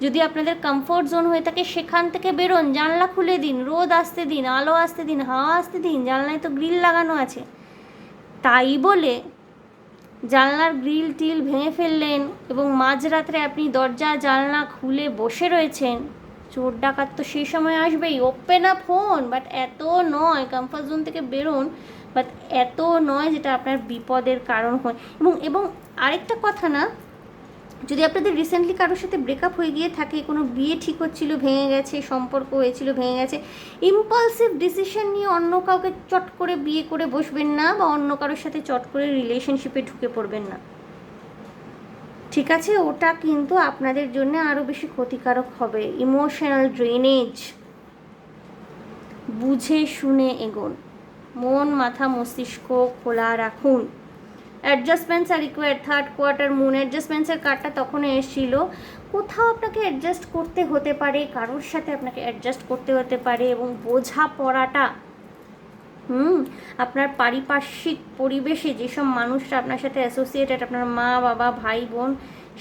যদি আপনাদের কমফর্ট জোন হয়ে থাকে, সেখান থেকে বেরোন, জানলা খুলে দিন, রোদ আসতে দিন, আলো আসতে দিন, হাওয়া আসতে দিন। জানলায় তো গ্রিল লাগানো আছে, তাই বলে জানলার গ্রিল টিল ভেঙে ফেললেন এবং মাঝরাত্রে আপনি দরজা জানলা খুলে বসে রয়েছেন, চোর ডাকাত তো সেই সময় আসবেই। ওপেন আপ হন, বাট এত নয়, কমফর্ট জোন থেকে বেরোন, বাট এত নয় যেটা আপনার বিপদের কারণ হয়। এবং আরেকটা কথা না, যদি আপনাদের রিসেন্টলি কারোর সাথে ব্রেকআপ হয়ে গিয়ে থাকে, কোনো বিয়ে ঠিক হচ্ছিল ভেঙে গেছে, সম্পর্ক হয়েছিল ভেঙে গেছে, ইম্পালসিভ ডিসিশন নিয়ে অন্য কাউকে চট করে বিয়ে করে বসবেন না, বা অন্য কারোর সাথে চট করে রিলেশনশিপে ঢুকে পড়বেন না, ঠিক আছে? ওটা কিন্তু আপনাদের জন্য আরও বেশি ক্ষতিকারক হবে। ইমোশনাল ড্রেনেজ, বুঝে শুনে এগোন, মন মাথা মস্তিষ্ক খোলা রাখুন। Adjustments are required. Third quarter moon, অ্যাডজাস্টমেন্টসের কার্ডটা তখন এসেছিল, কোথাও আপনাকে অ্যাডজাস্ট করতে হতে পারে, কারোর সাথে আপনাকে অ্যাডজাস্ট করতে হতে পারে, এবং বোঝাপড়াটা আপনার পারিপার্শ্বিক পরিবেশে যেসব মানুষরা আপনার সাথে অ্যাসোসিয়েটেড, আপনার মা বাবা, ভাই বোন,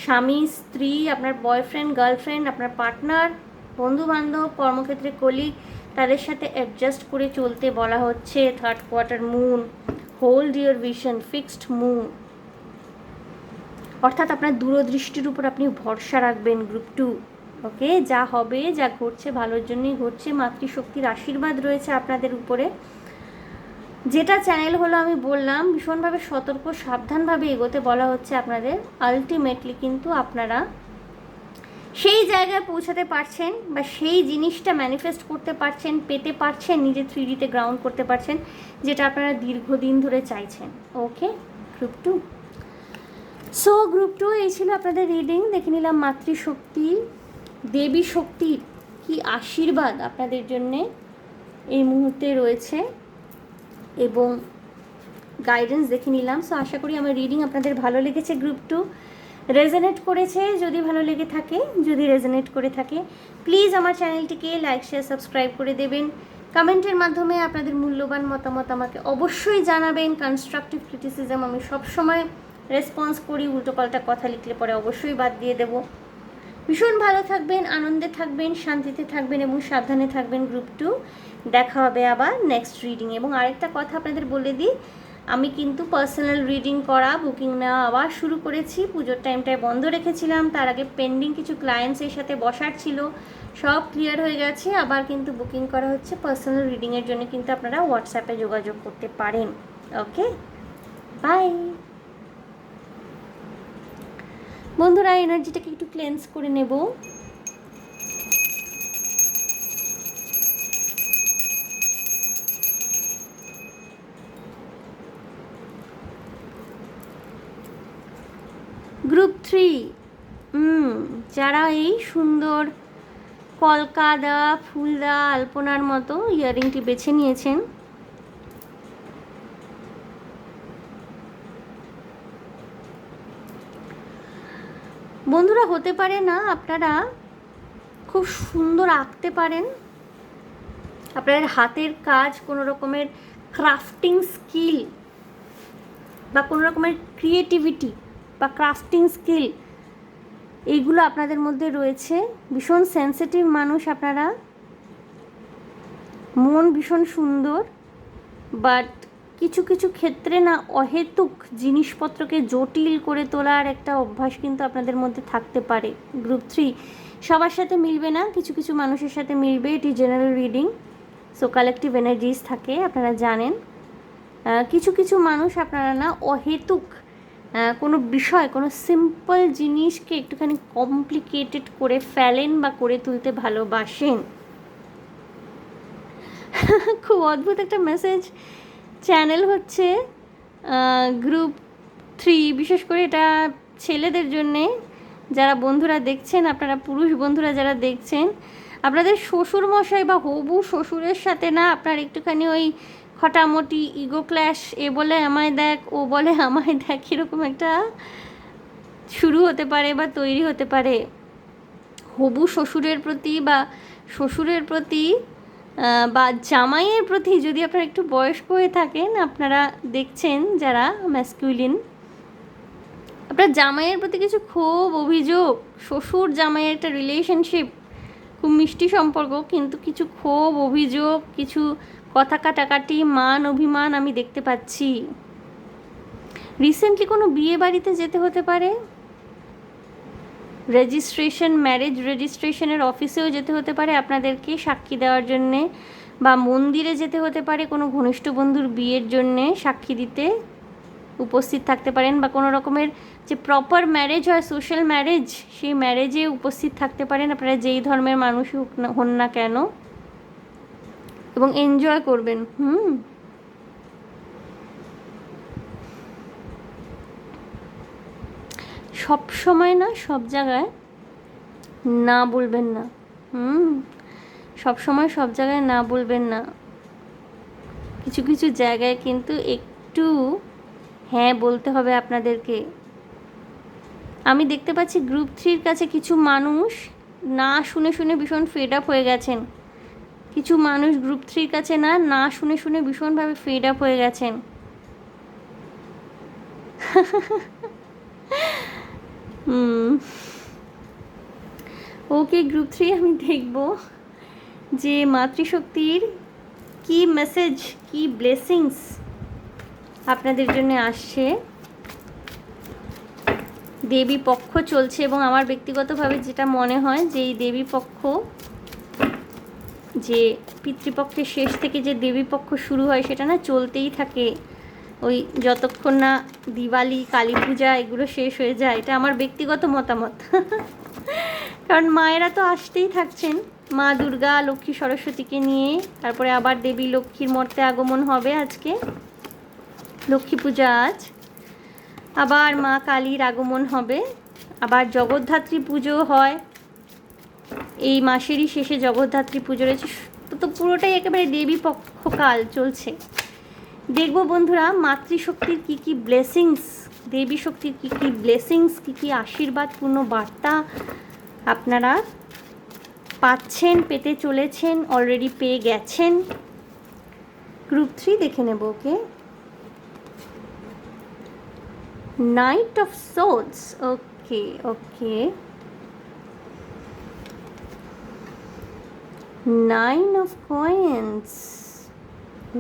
স্বামী স্ত্রী, আপনার বয়ফ্রেন্ড গার্লফ্রেন্ড, আপনার পার্টনার, বন্ধুবান্ধব, কর্মক্ষেত্রে কলিগ, তাদের সাথে অ্যাডজাস্ট করে চলতে বলা হচ্ছে। Third quarter moon, hold your vision, fixed moon, অর্থাৎ আপনার দূরদৃষ্টির উপর আপনি ভরসা রাখবেন। গ্রুপ টু, ওকে, যা হবে যা ঘটছে ভালোর জন্যই ঘটছে, মাতৃশক্তির আশীর্বাদ রয়েছে আপনাদের উপরে। যেটা চ্যানেল হলো আমি বললাম, ভীষণভাবে সতর্ক সাবধানভাবে এগোতে বলা হচ্ছে আপনাদের। আলটিমেটলি কিন্তু আপনারা সেই জায়গায় পৌঁছাতে পারছেন, বা সেই জিনিসটা ম্যানিফেস্ট করতে পারছেন, পেতে পারছেন, নিজে 3Dতে গ্রাউন্ড করতে পারছেন, যেটা আপনারা দীর্ঘদিন ধরে চাইছেন। Okay group two, so group 2 এই ছিল আপনাদের রিডিং। দেখে নিলাম মাতৃশক্তি, দেবী শক্তির কি আশীর্বাদ আপনাদের জন্যে এই মুহূর্তে রয়েছে এবং গাইডেন্স দেখে নিলাম। সো আশা করি আমার রিডিং আপনাদের ভালো লেগেছে। গ্রুপ 2 রেজনেট করেছে, যদি ভালো লেগে থাকে, যদি রেজনেট করে থাকে প্লিজ আমার চ্যানেলটিকে লাইক শেয়ার সাবস্ক্রাইব করে দেবেন। কমেন্টের মাধ্যমে আপনাদের মূল্যবান মতামত আমাকে অবশ্যই জানাবেন। কনস্ট্রাকটিভ ক্রিটিসিজম আমি সবসময় রেসপন্স করি, উল্টোপাল্টা কথা লিখলে পরে অবশ্যই বাদ দিয়ে দেব। ভীষণ ভালো থাকবেন, আনন্দে থাকবেন, শান্তিতে থাকবেন এবং সাবধানে থাকবেন। গ্রুপ 2 দেখা হবে আবার নেক্সট রিডিং। এবং আরেকটা কথা আপনাদের বলে দিই, আমি কিন্তু পার্সোনাল রিডিং করা, বুকিং নেওয়া আবার শুরু করেছি। পুজোর টাইমটায় বন্ধ রেখেছিলাম, তার আগে পেন্ডিং কিছু ক্লায়েন্টসের সাথে বসার ছিল, সব ক্লিয়ার হয়ে গেছে। আবার কিন্তু বুকিং করা হচ্ছে পার্সোনাল রিডিংয়ের জন্য, কিন্তু আপনারা হোয়াটসঅ্যাপে যোগাযোগ করতে পারেন। ওকে, বাই বন্ধুরা। এনার্জিটাকে একটু ক্লেন্স করে নেব। গ্রুপ 3 যারা এই সুন্দর কলকাদা ফুলদা আলপনার মতো ইয়ারিংটি বেছে নিয়েছেন, বন্ধুরা হতে পারে না আপনারা খুব সুন্দর আঁকতে পারেন, আপনাদের হাতের কাজ, কোনো রকমের ক্রাফটিং স্কিল বা কোনো রকমের ক্রিয়েটিভিটি বা ক্রাফটিং স্কিল, এইগুলো আপনাদের মধ্যে রয়েছে। ভীষণ সেন্সিটিভ মানুষ আপনারা, মন ভীষণ সুন্দর, বাট কিছু কিছু ক্ষেত্রে না অহেতুক জিনিসপত্রকে জটিল করে তোলার একটা অভ্যাস কিন্তু আপনাদের মধ্যে থাকতে পারে। গ্রুপ 3 সবার সাথে মিলবে না, কিছু কিছু মানুষের সাথে মিলবে। এটি general reading, so collective energies থাকে, আপনারা জানেন। কিছু কিছু মানুষ আপনারা না অহেতুক কোনো বিষয়, কোনো সিম্পল জিনিসকে একটুখানি কমপ্লিকেটেড করে ফেলেন বা করে তুলতে ভালোবাসেন। খুব অদ্ভুত একটা মেসেজ চ্যানেল হচ্ছে গ্রুপ 3, বিশেষ করে এটা ছেলেদের জন্যে। যারা বন্ধুরা দেখছেন, আপনারা পুরুষ বন্ধুরা যারা দেখছেন, আপনাদের শ্বশুর মশাই বা হবু শ্বশুরের সাথে না আপনার একটুখানি ওই খটামটি ইগো ক্ল্যাশ, এ বলে আমায় দেখ, ও বলে আমায় দেখ, এরকম একটা শুরু হতে পারে বা তৈরি হতে পারে। হবু শ্বশুরের প্রতি বা শ্বশুরের প্রতি বা জামাইয়ের প্রতি, যদি আপনারা একটু বয়স্ক হয়ে থাকেন, আপনারা দেখছেন যারা ম্যাসকুলিন, আপনার জামাইয়ের প্রতি কিছু ক্ষোভ, অভিযোগ, শ্বশুর জামাইয়ের একটা রিলেশনশিপ, খুব মিষ্টি সম্পর্ক, কিন্তু কিছু ক্ষোভ, অভিযোগ, কিছু কথা কাটাকাটি, মান অভিমান আমি দেখতে পাচ্ছি। রিসেন্টলি কোনো বিয়ে বাড়িতে যেতে হতে পারে, রেজিস্ট্রেশন, ম্যারেজ রেজিস্ট্রেশনের অফিসেও যেতে হতে পারে আপনাদেরকে সাক্ষী দেওয়ার জন্যে, বা মন্দিরে যেতে হতে পারে কোনো ঘনিষ্ঠ বন্ধুর বিয়ের জন্যে সাক্ষী দিতে উপস্থিত থাকতে পারেন, বা কোনো রকমের যে প্রপার ম্যারেজ হয়, সোশ্যাল ম্যারেজ, সেই ম্যারেজে উপস্থিত থাকতে পারেন আপনারা যেই ধর্মের মানুষই হন না কেন, এবং এনজয় করবেন। সব সময় না সব জায়গায় না বলবেন না। সব সময় সব জায়গায় না বলবেন না, কিছু কিছু জায়গায় কিন্তু একটু হ্যাঁ বলতে হবে আপনাদেরকে। আমি দেখতে পাচ্ছি গ্রুপ 3-র কাছে কিছু মানুষ না শুনে শুনে ভীষণ ফেড আপ হয়ে গেছেন। কিছু মানুষ গ্রুপ 3-র কাছে না শুনে শুনে ভীষণভাবে ফেড আপ হয়ে গেছেন। ওকে গ্রুপ 3, আমি দেখব যে মাতৃশক্তির কি মেসেজ, কি ব্লেসিংস আপনাদের জন্য আসছে। দেবী পক্ষ চলছে এবং আমার ব্যক্তিগতভাবে যেটা মনে হয় যে এই দেবী পক্ষ, যে পিতৃপক্ষের শেষ থেকে যে দেবী পক্ষ শুরু হয়, সেটা না চলতেই থাকে ওই যতক্ষণ না দিওয়ালি, কালী পূজা এগুলো শেষ হয়ে যায়। এটা আমার ব্যক্তিগত মতামত। কারণ মায়েরা তো আসতেই থাকছেন, মা দুর্গা, লক্ষ্মী, সরস্বতীকে নিয়ে, তারপরে আবার দেবী লক্ষ্মীর মর্তে আগমন হবে আজকে, লক্ষ্মী পূজা আজ। আবার মা কালীর আগমন হবে, আবার জগদ্ধাত্রী পুজো হয়, এই মাসেরই শেষে জগদ্ধাত্রী পুজো রয়েছে। তো পুরোটাই একেবারে দেবী পক্ষকাল চলছে। দেখব বন্ধুরা মাতৃশক্তির কী কী ব্লেসিংস, দেবী শক্তির কী কী ব্লেসিংস, কী কী আশীর্বাদপূর্ণ বার্তা আপনারা পাচ্ছেন, পেতে চলেছেন, অলরেডি পেয়ে গেছেন। গ্রুপ 3 দেখে নেব। Okay, knight of swords. Okay okay, 9 of coins,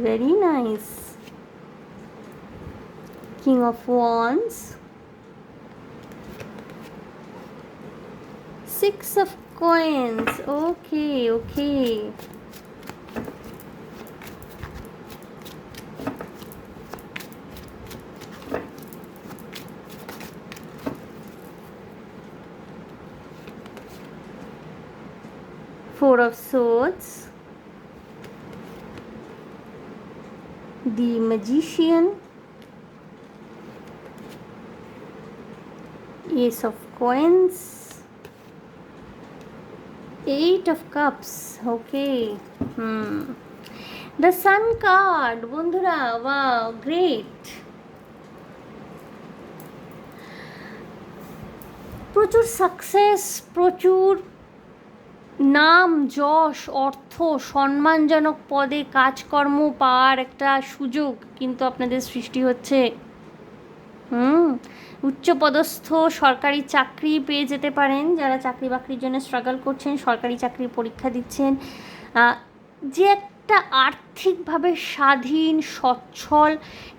very nice. King of wands, 6 of coins. Okay okay, 4 of swords, the magician, ace of coins, 8 of cups. Okay, the sun card বন্ধুরা, wow, great. প্রচুর success, প্রচুর নাম যশ, অর্থ, সম্মানজনক পদে কাজকর্ম পাওয়ার একটা সুযোগ কিন্তু আপনাদের সৃষ্টি হচ্ছে। উচ্চপদস্থ সরকারি চাকরি পেয়ে যেতে পারেন, যারা চাকরি বাকরির জন্য স্ট্রাগল করছেন, সরকারি চাকরির পরীক্ষা দিচ্ছেন। যে একটা আর্থিকভাবে স্বাধীন, সচ্ছল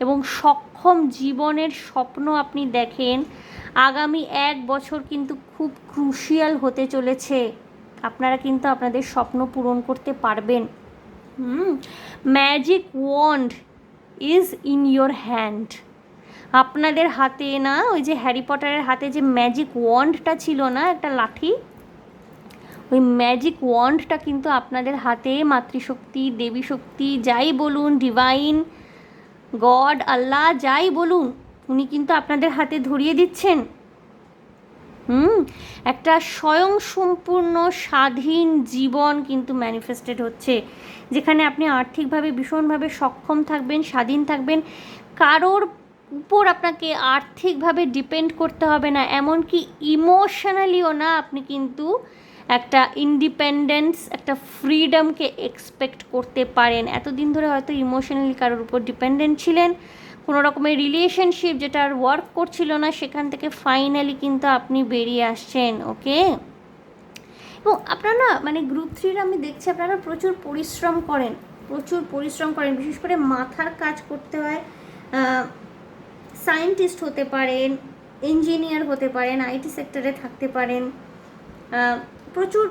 এবং সক্ষম জীবনের স্বপ্ন আপনি দেখেন, আগামী 1 বছর কিন্তু খুব ক্রুশিয়াল হতে চলেছে। আপনারা কিন্তু আপনাদের স্বপ্ন পূরণ করতে পারবেন। Magic wand is in your hand. আপনাদের হাতে না, ওই যে হ্যারি পটারের হাতে যে ম্যাজিক ওয়ান্ডটা ছিল না, একটা লাঠি, ওই ম্যাজিক ওয়ান্ডটা কিন্তু আপনাদের হাতে মাতৃশক্তি, দেবী শক্তি, যাই বলুন, ডিভাইন গড, আল্লাহ, যাই বলুন, উনি কিন্তু আপনাদের হাতে ধরিয়ে দিচ্ছেন। একটা স্বয়ংসম্পূর্ণ স্বাধীন জীবন কিন্তু ম্যানিফেস্টেড হচ্ছে, যেখানে আপনি আর্থিকভাবে ভীষণভাবে সক্ষম থাকবেন, স্বাধীন থাকবেন, কারোর উপর আপনাকে আর্থিকভাবে ডিপেন্ড করতে হবে না, এমনকি ইমোশনালিও না। আপনি কিন্তু একটা ইন্ডিপেন্ডেন্স, একটা ফ্রিডমকে এক্সপেক্ট করতে পারেন। এতদিন ধরে হয়তো ইমোশনালি কারোর উপর ডিপেন্ডেন্ট ছিলেন, কোনো রকমের রিলেশনশিপ যেটা আর ওয়ার্ক করছিল না, সেখান থেকে ফাইনালি কিন্তু আপনি বেরিয়ে আসছেন। ওকে, এবং আপনারা না, মানে গ্রুপ 3 আমি দেখছি আপনারা প্রচুর পরিশ্রম করেন, বিশেষ করে মাথার কাজ করতে হয়। সায়েন্টিস্ট হতে পারেন, ইঞ্জিনিয়ার হতে পারেন, আইটি সেক্টরে থাকতে পারেন, প্রচুর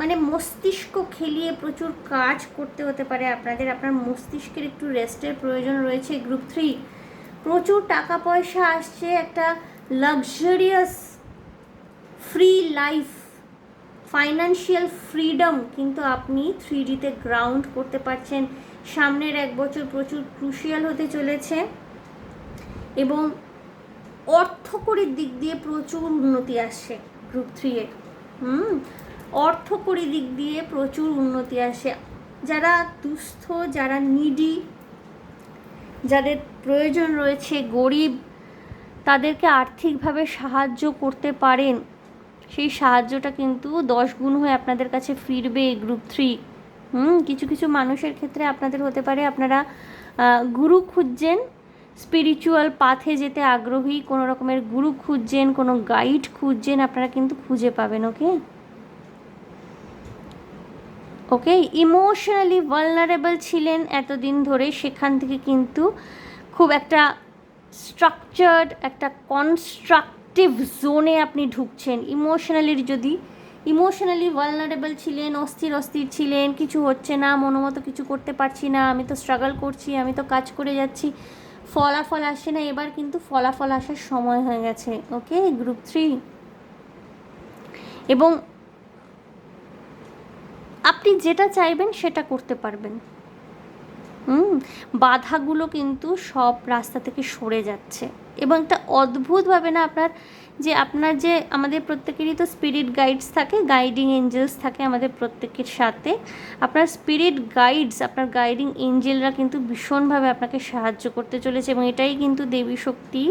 মানে মস্তিষ্ক খেলিয়ে প্রচুর কাজ করতে হতে পারে আপনাদের। আপনার মস্তিষ্কের একটু রেস্টের প্রয়োজন রয়েছে। গ্রুপ 3 প্রচুর টাকা পয়সা আসছে, একটা luxurious free life, financial freedom কিন্তু আপনি 3Dতে গ্রাউন্ড করতে পারছেন। সামনের 1 বছর প্রচুর ক্রুশিয়াল হতে চলেছে এবং অর্থকরীর দিক দিয়ে প্রচুর উন্নতি আসছে গ্রুপ 3 এর। অর্থকরী দিক দিয়ে প্রচুর উন্নতি আসে। যারা দুস্থ, যারা নিডি, যাদের প্রয়োজন রয়েছে, গরিব, তাদেরকে আর্থিকভাবে সাহায্য করতে পারেন, সেই সাহায্যটা কিন্তু 10 গুণ হয়ে আপনাদের কাছে ফিরবে গ্রুপ 3। কিছু কিছু মানুষের ক্ষেত্রে আপনাদের হতে পারে আপনারা গুরু খুঁজছেন, স্পিরিচুয়াল পাথে যেতে আগ্রহী, কোনো রকমের গুরু খুঁজছেন, কোনো গাইড খুঁজছেন, আপনারা কিন্তু খুঁজে পাবেন। ওকে ওকে, ইমোশনালি ভালনারেবল ছিলেন এতদিন ধরে, সেখান থেকে কিন্তু খুব একটা স্ট্রাকচার্ড, একটা কনস্ট্রাকটিভ জোনে আপনি ঢুকছেন। ইমোশনালি ভালনারেবল ছিলেন, অস্থির ছিলেন, কিছু হচ্ছে না, মনোমতো কিছু করতে পারছি না, আমি তো স্ট্রাগল করছি, আমি তো কাজ করে যাচ্ছি, ফলাফল আসে না। এবার কিন্তু ফলাফল আসার সময় হয়ে গেছে। ওকে গ্রুপ 3, এবং আপনি যেটা চাইবেন সেটা করতে পারবেন। বাধাগুলো কিন্তু সব রাস্তা থেকে সরে যাচ্ছে। এবং একটা অদ্ভুতভাবে না আপনার যে আমাদের প্রত্যেকেরই তো স্পিরিট গাইডস থাকে, গাইডিং এঞ্জেলস থাকে আমাদের প্রত্যেকের সাথে। আপনার স্পিরিট গাইডস, আপনার গাইডিং এঞ্জেলরা কিন্তু ভীষণভাবে আপনাকে সাহায্য করতে চলেছে, এবং এটাই কিন্তু দেবী শক্তি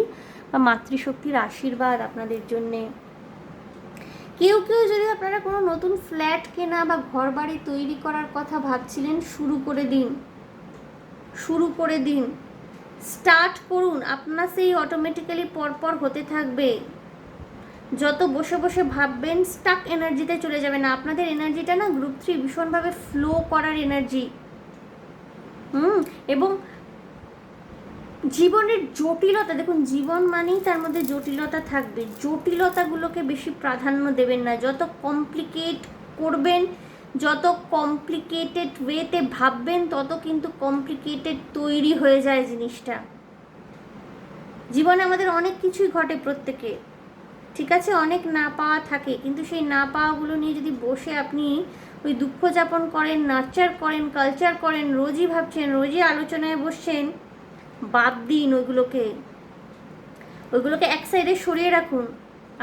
বা মাতৃশক্তির আশীর্বাদ আপনাদের জন্যে। কেউ কেউ যদি আপনারা কোনো নতুন ফ্ল্যাট কেনা বা ঘর বাড়ি তৈরি করার কথা ভাবছিলেন, শুরু করে দিন, স্টার্ট করুন। আপনার সেই অটোমেটিক্যালি পরপর হতে থাকবে। যত বসে বসে ভাববেন স্টাক এনার্জিতে চলে যাবে না। আপনাদের এনার্জিটা না গ্রুপ 3 ভীষণভাবে ফ্লো করার এনার্জি। এবং জীবনের জটিলতা, দেখুন জীবন মানেই তার মধ্যে জটিলতা থাকবে, জটিলতাগুলোকে বেশি প্রাধান্য দেবেন না। যত কমপ্লিকেট করবেন, যত কমপ্লিকেটেড ওয়েতে ভাববেন, তত কিন্তু কমপ্লিকেটেড তৈরি হয়ে যায় জিনিসটা। জীবনে আমাদের অনেক কিছুই ঘটে প্রত্যেকে, ঠিক আছে, অনেক না পাওয়া থাকে, কিন্তু সেই না পাওয়াগুলো নিয়ে যদি বসে আপনি ওই দুঃখ যাপন করেন, নার্চার করেন, কালচার করেন, রোজই ভাবছেন, রোজই আলোচনায় বসছেন, বাদ দিন ওইগুলোকে এক সাইডে সরিয়ে রাখুন।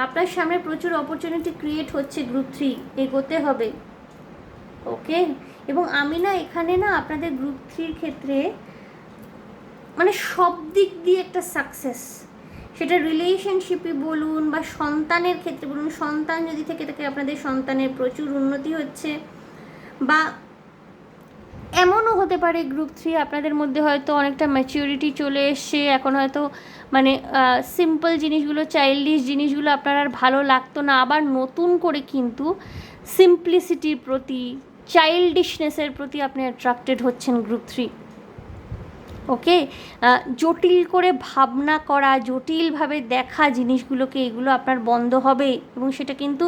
আপনার সামনে প্রচুর অপরচুনিটি ক্রিয়েট হচ্ছে গ্রুপ 3, এগোতে হবে, ওকে। এবং আমি না এখানে না আপনাদের গ্রুপ 3 ক্ষেত্রে মানে সব দিক দিয়ে একটা সাকসেস, সেটা রিলেশনশিপই বলুন বা সন্তানের ক্ষেত্রে বলুন, সন্তান যদি থেকে থাকে আপনাদের সন্তানের প্রচুর উন্নতি হচ্ছে, বা এমনও হতে পারে গ্রুপ 3 আপনাদের মধ্যে হয়তো অনেকটা ম্যাচিউরিটি চলে এসছে, এখন হয়তো মানে সিম্পল জিনিসগুলো, চাইল্ডিশ জিনিসগুলো আপনার আর ভালো লাগতো না, আবার নতুন করে কিন্তু সিম্পলিসিটির প্রতি, চাইল্ডিশনেসের প্রতি আপনি অ্যাট্রাক্টেড হচ্ছেন গ্রুপ 3, ওকে। জটিল করে ভাবনা করা, জটিলভাবে দেখা জিনিসগুলোকে, এগুলো আপনার বন্ধ হবে, এবং সেটা কিন্তু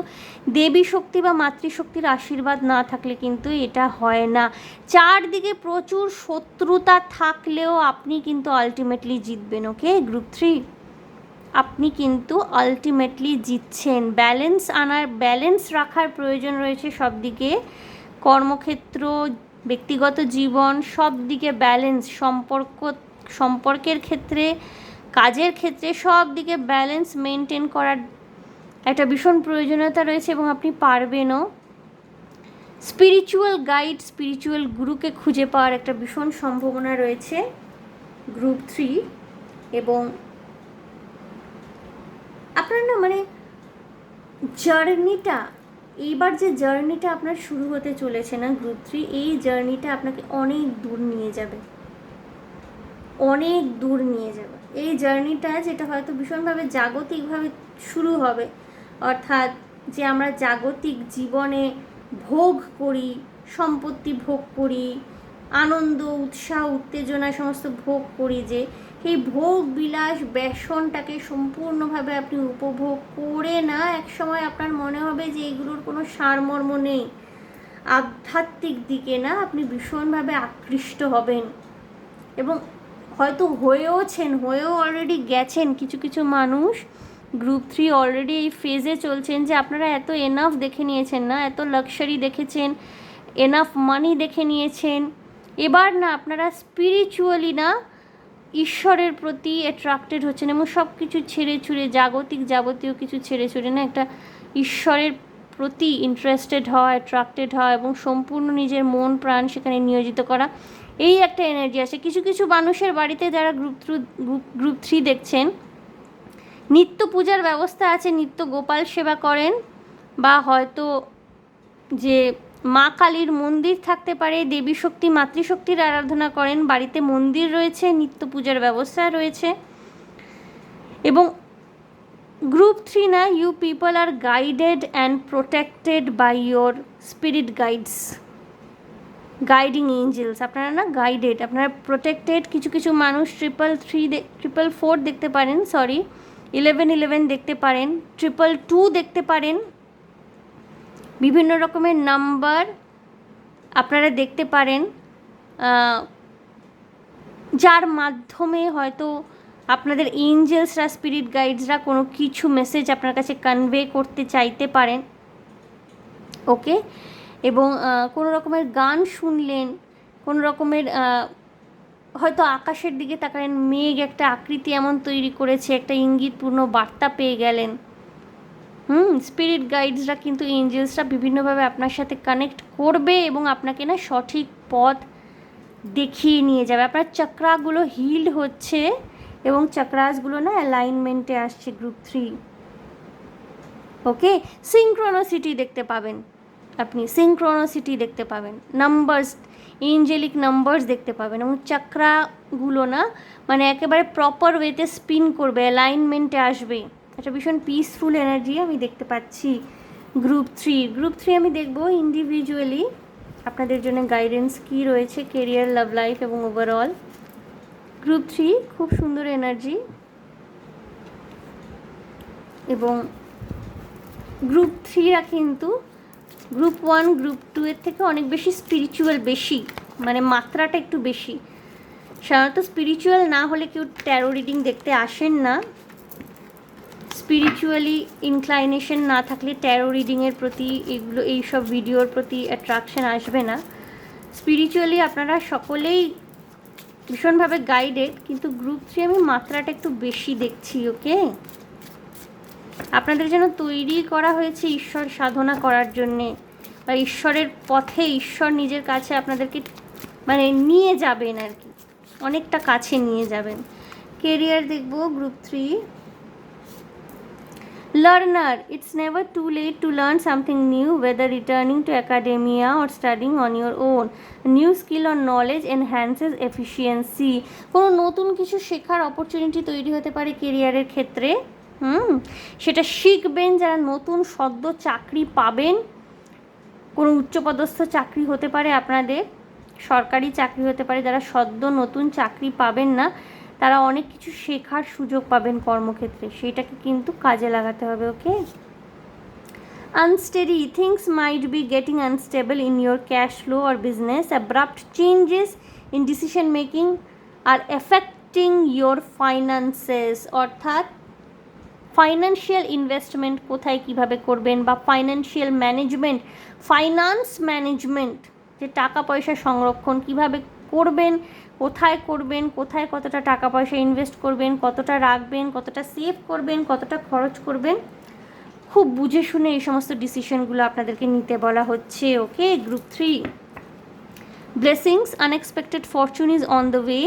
দেবী শক্তি বা মাতৃশক্তির আশীর্বাদ না থাকলে কিন্তু এটা হয় না। চারদিকে প্রচুর শত্রুতা থাকলেও আপনি কিন্তু আলটিমেটলি জিতবেন, ওকে গ্রুপ 3, আপনি কিন্তু আলটিমেটলি জিতছেন। ব্যালেন্স রাখার প্রয়োজন রয়েছে সব দিকে, কর্মক্ষেত্র, ব্যক্তিগত জীবন, সব দিকে ব্যালেন্স, সম্পর্কের ক্ষেত্রে, কাজের ক্ষেত্রে, সব দিকে ব্যালেন্স মেনটেন করার একটা ভীষণ প্রয়োজনীয়তা রয়েছে, এবং আপনি পারবেনও। স্পিরিচুয়াল গাইড, স্পিরিচুয়াল গুরুকে খুঁজে পাওয়ার একটা ভীষণ সম্ভাবনা রয়েছে গ্রুপ 3। এবং আপনার না মানে জার্নিটা, এইবার যে জার্নিটা আপনার শুরু হতে চলেছে না গ্রুপ 3, এই জার্নিটা আপনাকে অনেক দূর নিয়ে যাবে, অনেক দূর নিয়ে যাবে। এই জার্নিটা যেটা হয়তো ভীষণভাবে জাগতিকভাবে শুরু হবে, অর্থাৎ যে আমরা জাগতিক জীবনে ভোগ করি, সম্পত্তি ভোগ করি, আনন্দ, উৎসাহ, উত্তেজনা সমস্ত ভোগ করি, যে সেই ভোগ বিলাস ব্যসনটাকে সম্পূর্ণভাবে আপনি উপভোগ করে না একসময় আপনার মনে হবে যে এগুলোর কোনো সারমর্ম নেই, আধ্যাত্মিক দিকে না আপনি ভীষণভাবে আকৃষ্ট হবেন। এবং হয়তো হয়েও অলরেডি গেছেন কিছু কিছু মানুষ গ্রুপ 3 অলরেডি এই ফেজে চলছেন, যে আপনারা এত এনাফ দেখে নিয়েছেন না, এত লাক্সারি দেখেছেন, এনাফ মানি দেখে নিয়েছেন, এবার না আপনারা স্পিরিচুয়ালি না ঈশ্বরের প্রতি অ্যাট্রাক্টেড হচ্ছেন, এবং সব কিছু ছেড়ে ছুড়ে, যাবতীয় কিছু ছেড়ে ছুড়ে না একটা ঈশ্বরের প্রতি ইন্টারেস্টেড হওয়া, অ্যাট্রাক্টেড হওয়া, এবং সম্পূর্ণ নিজের মন প্রাণ সেখানে নিয়োজিত করা, এই একটা এনার্জি আসে। কিছু কিছু মানুষের বাড়িতে যারা গ্রুপ 3 দেখছেন, নিত্য পূজার ব্যবস্থা আছে, নিত্য গোপাল সেবা করেন, বা হয়তো যে মা কালীর মন্দির থাকতে পারে, দেবী শক্তি মাতৃশক্তির আরাধনা করেন, বাড়িতে মন্দির রয়েছে, নিত্য পূজার ব্যবস্থা রয়েছে। এবং গ্রুপ 3 না, you people are guided and protected by your spirit guides, guiding angels. আপনারা না গাইডেড, আপনারা প্রোটেক্টেড। কিছু কিছু মানুষ 444 দেখতে পারেন, 1111 দেখতে পারেন, 222 দেখতে পারেন, বিভিন্ন রকমের নাম্বার আপনারা দেখতে পারেন, যার মাধ্যমে হয়তো আপনাদের এঞ্জেলসরা, স্পিরিট গাইডসরা কোনো কিছু মেসেজ আপনার কাছে কনভে করতে চাইতে পারেন, ওকে। এবং কোনো রকমের গান শুনলেন, কোনো রকমের হয়তো আকাশের দিকে তাকালেন, মেঘ একটা আকৃতি এমন তৈরি করেছে, একটা ইঙ্গিতপূর্ণ বার্তা পেয়ে গেলেন। স্পিরিট গাইডসরা কিন্তু এঞ্জেলসরা বিভিন্নভাবে আপনার সাথে কানেক্ট করবে এবং আপনাকে না সঠিক পথ দেখিয়ে নিয়ে যাবে। আপনার চক্রাগুলো হিল্ড হচ্ছে এবং চক্রাসগুলো না অ্যালাইনমেন্টে আসছে। গ্রুপ 3, ওকে। সিনক্রোনোসিটি দেখতে পাবেন, আপনি সিনক্রোনোসিটি দেখতে পাবেন, নাম্বারস, এঞ্জেলিক নাম্বারস দেখতে পাবেন এবং চক্রাগুলো না মানে একেবারে প্রপার ওয়েতে স্পিন করবে, অ্যালাইনমেন্টে আসবে। একটা ভীষণ পিসফুল এনার্জি আমি দেখতে পাচ্ছি গ্রুপ 3 আমি দেখব ইন্ডিভিজুয়ালি আপনাদের জন্য গাইডেন্স কী রয়েছে, কেরিয়ার, লাভ লাইফ এবং ওভারঅল। গ্রুপ 3 খুব সুন্দর এনার্জি এবং গ্রুপ 3রা কিন্তু গ্রুপ 1 গ্রুপ 2 এর থেকে অনেক বেশি স্পিরিচুয়াল, বেশি মানে মাত্রাটা একটু বেশি। সাধারণত স্পিরিচুয়াল না হলে কেউ ট্যারো রিডিং দেখতে আসেন না। স্পিরিচুয়ালি ইনক্লাইনেশন না থাকলে ট্যারো রিডিংয়ের প্রতি এইসব ভিডিওর প্রতি অ্যাট্রাকশন আসবে না। স্পিরিচুয়ালি আপনারা সকলেই ভীষণভাবে গাইডেড, কিন্তু গ্রুপ 3 আমি মাত্রাটা একটু বেশি দেখছি, ওকে। আপনাদের যেন তৈরি করা হয়েছে ঈশ্বর সাধনা করার জন্যে, বা ঈশ্বরের পথে ঈশ্বর নিজের কাছে আপনাদেরকে মানে নিয়ে যাবেন আর কি, অনেকটা কাছে নিয়ে যাবেন। কেরিয়ার দেখব group 3। Learner, it's never too late to learn something new, whether returning to academia or studying on your own. A new skill or knowledge enhances efficiency. কোনো নতুন কিছু শেখার অপরচুনিটি তৈরি হতে পারে কেরিয়ারের ক্ষেত্রে। সেটা শিখবেন, যারা নতুন সদ্য চাকরি পাবেন, কোনো উচ্চপদস্থ চাকরি হতে পারে আপনাদের, সরকারি চাকরি হতে পারে। যারা সদ্য নতুন চাকরি পাবেন না, তারা অনেক কিছু শেখার সুযোগ পাবেন কর্মক্ষেত্রে, সেটাকে কিন্তু কাজে লাগাতে হবে, okay. Unsteady, things might be getting unstable in your cash flow or business. Abrupt changes in decision making are affecting your finances. অর্থাৎ ফাইন্যান্সিয়াল ইনভেস্টমেন্ট কোথায় কিভাবে করবেন, বা ফাইন্যান্সিয়াল ম্যানেজমেন্ট, ফাইন্যান্স ম্যানেজমেন্ট, যে টাকা পয়সা সংরক্ষণ কিভাবে করবেন, কোথায় করবেন, কোথায় কতটা টাকা পয়সা ইনভেস্ট করবেন, কতটা রাখবেন, কতটা সেভ করবেন, কতটা খরচ করবেন, খুব বুঝে শুনে এই সমস্ত ডিসিশনগুলো আপনাদেরকে নিতে বলা হচ্ছে, okay. Group 3, blessings, unexpected fortune is on the way.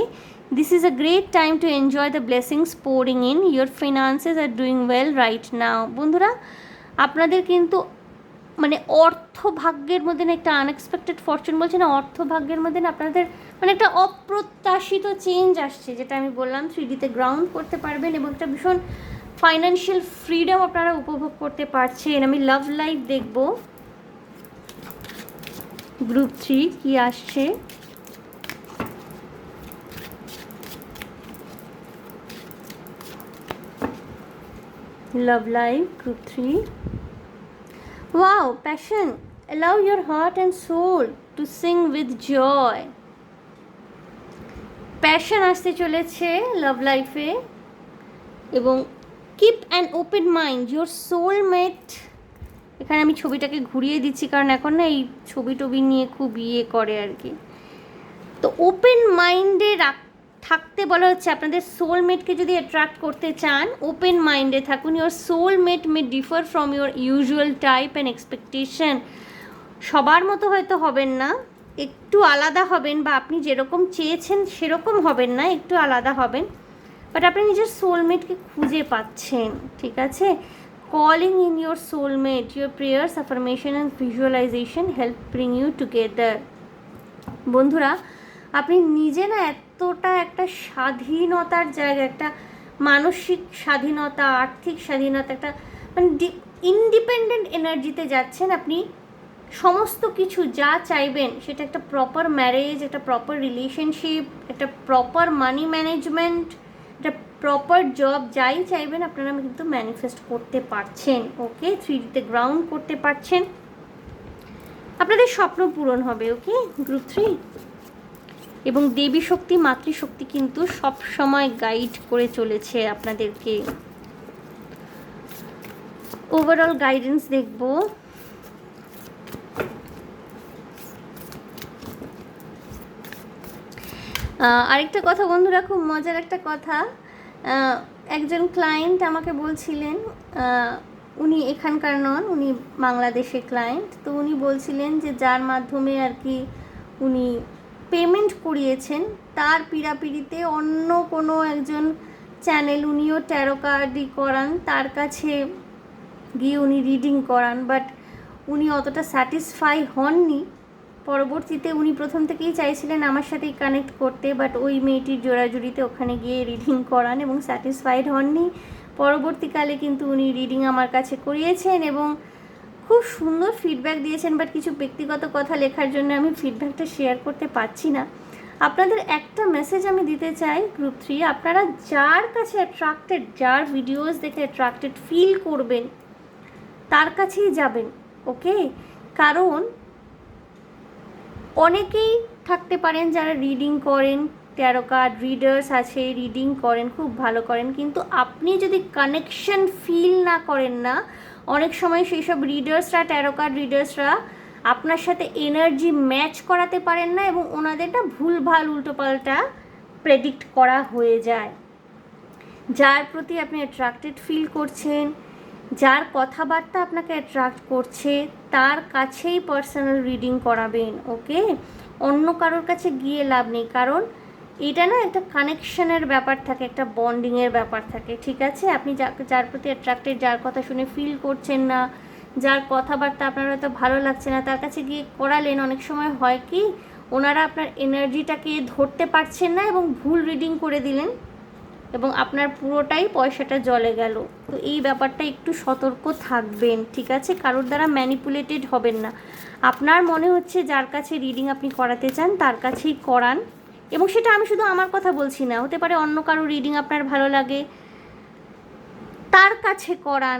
This is a great time to enjoy the blessings pouring in. Your finances are doing well right now. বন্ধুরা, আপনাদের কিন্তু মানে অর্থভাগ্যের মধ্যে না একটা আনএক্সপেক্টেড ফরচুন বলছে না, অর্থভাগ্যের মধ্যে না আপনাদের মানে একটা অপ্রত্যাশিত চেঞ্জ আসছে, যেটা আমি বললাম 3Dতে গ্রাউন্ড করতে পারবেন এবং একটা ভীষণ ফাইন্যান্সিয়াল ফ্রিডম আপনারা উপভোগ করতে পারছেন। আমি লাভ লাইফ দেখব গ্রুপ 3 কি আসছে। Love life, group 3. Wow, passion. Allow your heart and soul to sing with joy. Passion আসতে চলেছে লাভ লাইফে এবং keep an open mind, your soulmate. এখানে আমি ছবিটাকে ঘুরিয়ে দিচ্ছি কারণ এখন না এই ছবি টবি নিয়ে খুব করে আর কি। তো ওপেন মাইন্ডে থাকতে বলা হচ্ছে। আপনাদের সোলমেটকে যদি অ্যাট্রাক্ট করতে চান, ওপেন মাইন্ডে থাকুন। Your soulmate May differ from your usual type and expectation. সবার মতো হয়তো হবেন না, একটু আলাদা হবেন, বা আপনি যেরকম চেয়েছেন সেরকম হবেন না, একটু আলাদা হবেন, বাট আপনি নিজের সোলমেটকে খুঁজে পাচ্ছেন, ঠিক আছে। Calling in your soulmate, your prayers, affirmation and visualisation help bring you together. বন্ধুরা, আপনি নিজে না এতটা একটা স্বাধীনতার জায়গা, একটা মানসিক স্বাধীনতা, আর্থিক স্বাধীনতা, একটা মানে ইন্ডিপেন্ডেন্ট এনার্জিতে যাচ্ছেন। আপনি সমস্ত কিছু যা চাইবেন সেটা একটা প্রপার ম্যারেজ, একটা প্রপার রিলেশনশিপ, একটা প্রপার মানি ম্যানেজমেন্ট, একটা প্রপার জব, যাই চাইবেন আপনারা কিন্তু ম্যানিফেস্ট করতে পারছেন, ওকে। 3Dতে গ্রাউন্ড করতে পারছেন, আপনাদের স্বপ্ন পূরণ হবে, ওকে। গ্রুপ 3 এবং দেবী শক্তি, মাতৃশক্তি কিন্তু সব সময় গাইড করে চলেছে আপনাদেরকে। ওভারঅল গাইডেন্স দেখব। আরেকটা কথা বন্ধুরা, খুব মজার একটা কথা। একজন ক্লায়েন্ট আমাকে বলছিলেন, উনি এখানকার নন, উনি বাংলাদেশের ক্লায়েন্ট। তো উনি বলছিলেন যে যার মাধ্যমে আর কি উনি পেমেন্ট করিয়েছেন, তার পিড়াপিড়িতে অন্য কোনো একজন চ্যানেল, উনিও ট্যারো কার্ডই করান, তার কাছে গিয়ে উনি রিডিং করান, বাট উনি অতটা স্যাটিসফাই হননি। পরবর্তীতে উনি প্রথম থেকেই চাইছিলেন আমার সাথেই কানেক্ট করতে, বাট ওই মেয়েটির জোড়াজুড়িতে ওখানে গিয়ে রিডিং করান এবং স্যাটিসফাইড হননি। পরবর্তীকালে কিন্তু উনি রিডিং আমার কাছে করিয়েছেন এবং খুব সুন্দর ফিডব্যাক দিয়েছেন, বাট কিছু ব্যক্তিগত কথা লেখার জন্য আমি ফিডব্যাকটা শেয়ার করতে পারছি না। আপনাদের একটা মেসেজ আমি দিতে চাই গ্রুপ 3, আপনারা যার কাছে অ্যাট্রাক্টেড, যার ভিডিওস দেখে অ্যাট্রাক্টেড ফিল করবেন তার কাছেই যাবেন, ওকে? কারণ অনেকেই থাকতে পারেন যারা রিডিং করেন, ট্যারো কার্ড রিডার্স আছে, রিডিং করেন, খুব ভালো করেন, কিন্তু আপনি যদি কানেকশন ফিল না করেন না, অনেক সময় সেই সব রিডার্সরা, ট্যারো কার্ড রিডার্সরা আপনার সাথে এনার্জি ম্যাচ করাতে পারেন না এবং ওনাদেরটা ভুলভাল উল্টোপাল্টা প্রেডিক্ট করা হয়ে যায়। যার প্রতি আপনি অ্যাট্রাক্টেড ফিল করছেন, যার কথাবার্তা আপনাকে অ্যাট্রাক্ট করছে, তার কাছেই পার্সোনাল রিডিং করাবেন, ওকে? অন্য কারোর কাছে গিয়ে লাভ নেই, কারণ এটা না একটা কানেকশনের ব্যাপার থাকে, একটা বন্ডিংয়ের ব্যাপার থাকে, ঠিক আছে? আপনি যার প্রতি অ্যাট্রাক্টেড, যার কথা শুনে ফিল করছেন না, যার কথাবার্তা আপনার হয়তো ভালো লাগছে না, তার কাছে গিয়ে করালেন, অনেক সময় হয় কি ওনারা আপনার এনার্জিটাকে ধরতে পারছেন না এবং ভুল রিডিং করে দিলেন এবং আপনার পুরোটাই পয়সাটা জলে গেল। তো এই ব্যাপারটা একটু সতর্ক থাকবেন, ঠিক আছে? কারোর দ্বারা ম্যানিপুলেটেড হবেন না। আপনার মনে হচ্ছে যার কাছে রিডিং আপনি করাতে চান তার কাছেই করান, এবং সেটা আমি শুধু আমার কথা বলছি না, হতে পারে অন্য কারোর রিডিং আপনার ভালো লাগে, তার কাছে করান।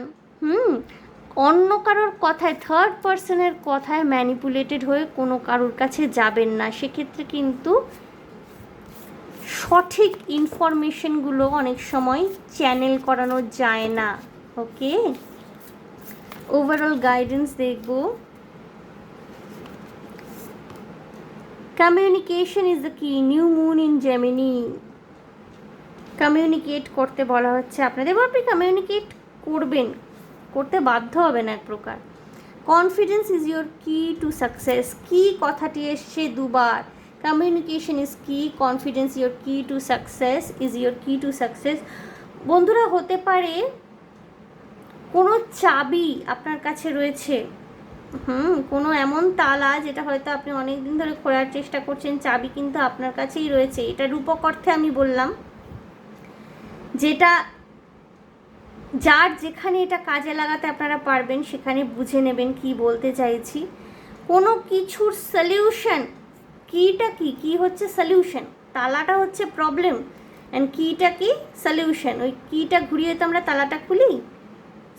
অন্য কারোর কথায়, থার্ড পার্সনের কথায় ম্যানিপুলেটেড হয়ে কোনো কারোর কাছে যাবেন না, সেক্ষেত্রে কিন্তু সঠিক ইনফরমেশনগুলো অনেক সময় চ্যানেল করানো যায় না, ওকে? ওভারঅল গাইডেন্স দেখব। কমিউনিকেশন ইজ দ্য কি, new moon in Gemini. Communicate করতে বলা হচ্ছে আপনাদের, আপনি কমিউনিকেট করবেন, করতে বাধ্য হবেন এক প্রকার। কনফিডেন্স ইজ ইয়োর কি টু সাকসেস। কি কথাটি এসছে দুবার, কমিউনিকেশন ইজ কি, কনফিডেন্স ইয়োর কি টু সাকসেস, ইজ ইয়োর কি টু সাকসেস। বন্ধুরা, হতে পারে কোনো চাবি আপনার কাছে রয়েছে, কোনো এমন তালা যেটা হয়তো আপনি অনেক দিন ধরে খোলার চেষ্টা করছেন, চাবি কিন্তু আপনার কাছেই রয়েছে। এটা রূপক অর্থে আমি বললাম, যেটা যার যেখানে এটা কাজে লাগাতে আপনারা পারবেন সেখানে বুঝে নেবেন কি বলতে চাইছি। কোনো কিছুর সলিউশন, কিটা কি হচ্ছে সলিউশন, তালাটা হচ্ছে প্রবলেম অ্যান্ড কিটা কি সলিউশন। ওই কিটা ঘুরিয়ে তো আমরা তালাটা খুলি।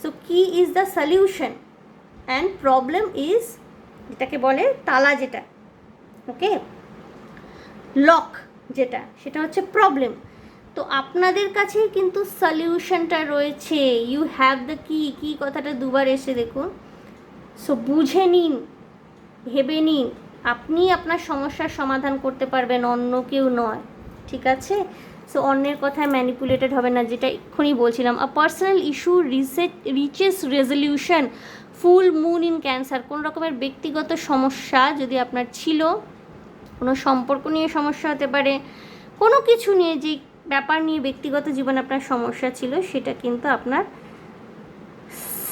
সো কি is the solution and problem is, যেটাকে বলে তালা, যেটা ওকে লক, যেটা সেটা হচ্ছে প্রবলেম। তো আপনাদের কাছেই কিন্তু সলিউশনটা রয়েছে। ইউ হ্যাভ দ্য কি, কি কথাটা দুবার এসে দেখুন। সো বুঝে নিন, ভেবে নিন, আপনি আপনার সমস্যার সমাধান করতে পারবেন, অন্য কেউ নয়, ঠিক আছে? সো অন্যের কথায় ম্যানিপুলেটেড হবে না, যেটা এক্ষুনি বলছিলাম। A personal issue reaches resolution, full moon in Cancer. কোনো রকমের ব্যক্তিগত সমস্যা যদি আপনার ছিল, কোনো সম্পর্ক নিয়ে সমস্যা হতে পারে, কোনো কিছু নিয়ে, যে ব্যাপার নিয়ে ব্যক্তিগত জীবনে আপনার সমস্যা ছিল, সেটা কিন্তু আপনার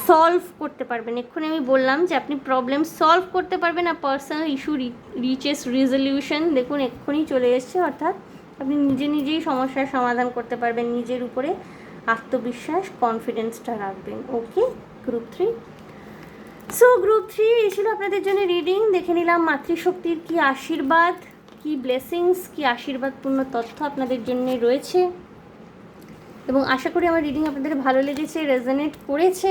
সলভ করতে পারবেন। এক্ষুনি আমি বললাম যে আপনি প্রবলেম সলভ করতে পারবেন। আর পার্সোনাল ইস্যু রিচেস রেজলিউশন, দেখুন এক্ষুনি চলে এসছে, অর্থাৎ আপনি নিজেই সমস্যার সমাধান করতে পারবেন, নিজের উপরে আত্মবিশ্বাস, কনফিডেন্সটা রাখবেন, ওকে গ্রুপ 3। সো গ্রুপ 3 এই ছিল আপনাদের জন্য রিডিং। দেখে নিলাম মাতৃশক্তির কি আশীর্বাদ, কি ব্লেসিংস, কি আশীর্বাদপূর্ণ তথ্য আপনাদের জন্য রয়েছে, এবং আশা করি আমার রিডিং আপনাদের ভালো লেগেছে, রেজোনেট করেছে।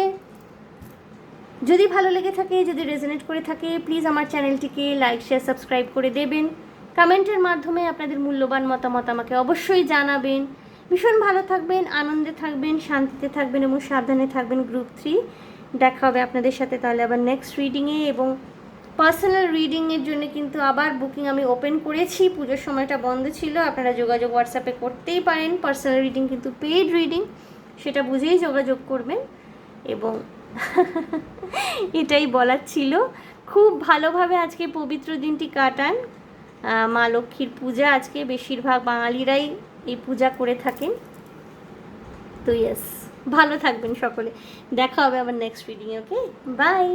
যদি ভালো লেগে থাকে, যদি রেজোনেট করে থাকে, প্লিজ আমার চ্যানেলটিকে লাইক, শেয়ার, সাবস্ক্রাইব করে দেবেন। কমেন্টের মাধ্যমে আপনাদের মূল্যবান মতামত আমাকে অবশ্যই জানাবেন। ভীষণ ভালো থাকবেন, আনন্দে থাকবেন, শান্তিতে থাকবেন এবং সাবধানে থাকবেন গ্রুপ 3। দেখা হবে আপনাদের সাথে তাহলে আবার নেক্সট রিডিংয়ে, এবং পার্সোনাল রিডিংয়ের জন্য কিন্তু আবার বুকিং আমি ওপেন করেছি, পুজোর সময়টা বন্ধ ছিল, আপনারা যোগাযোগ হোয়াটসঅ্যাপে করতেই পারেন। পার্সোনাল রিডিং কিন্তু পেইড রিডিং, সেটা বুঝেই যোগাযোগ করবেন। এবং এটাই বলার ছিল, খুব ভালোভাবে আজকে পবিত্র দিনটি কাটান। মা লক্ষ্মীর পূজা আজকে, বেশিরভাগ বাঙালিরাই এই পূজা করে থাকেন। তো ইয়েস, ভালো থাকবেন সকলে, দেখা হবে আবার নেক্সট রিডিংয়ে। Okay, by.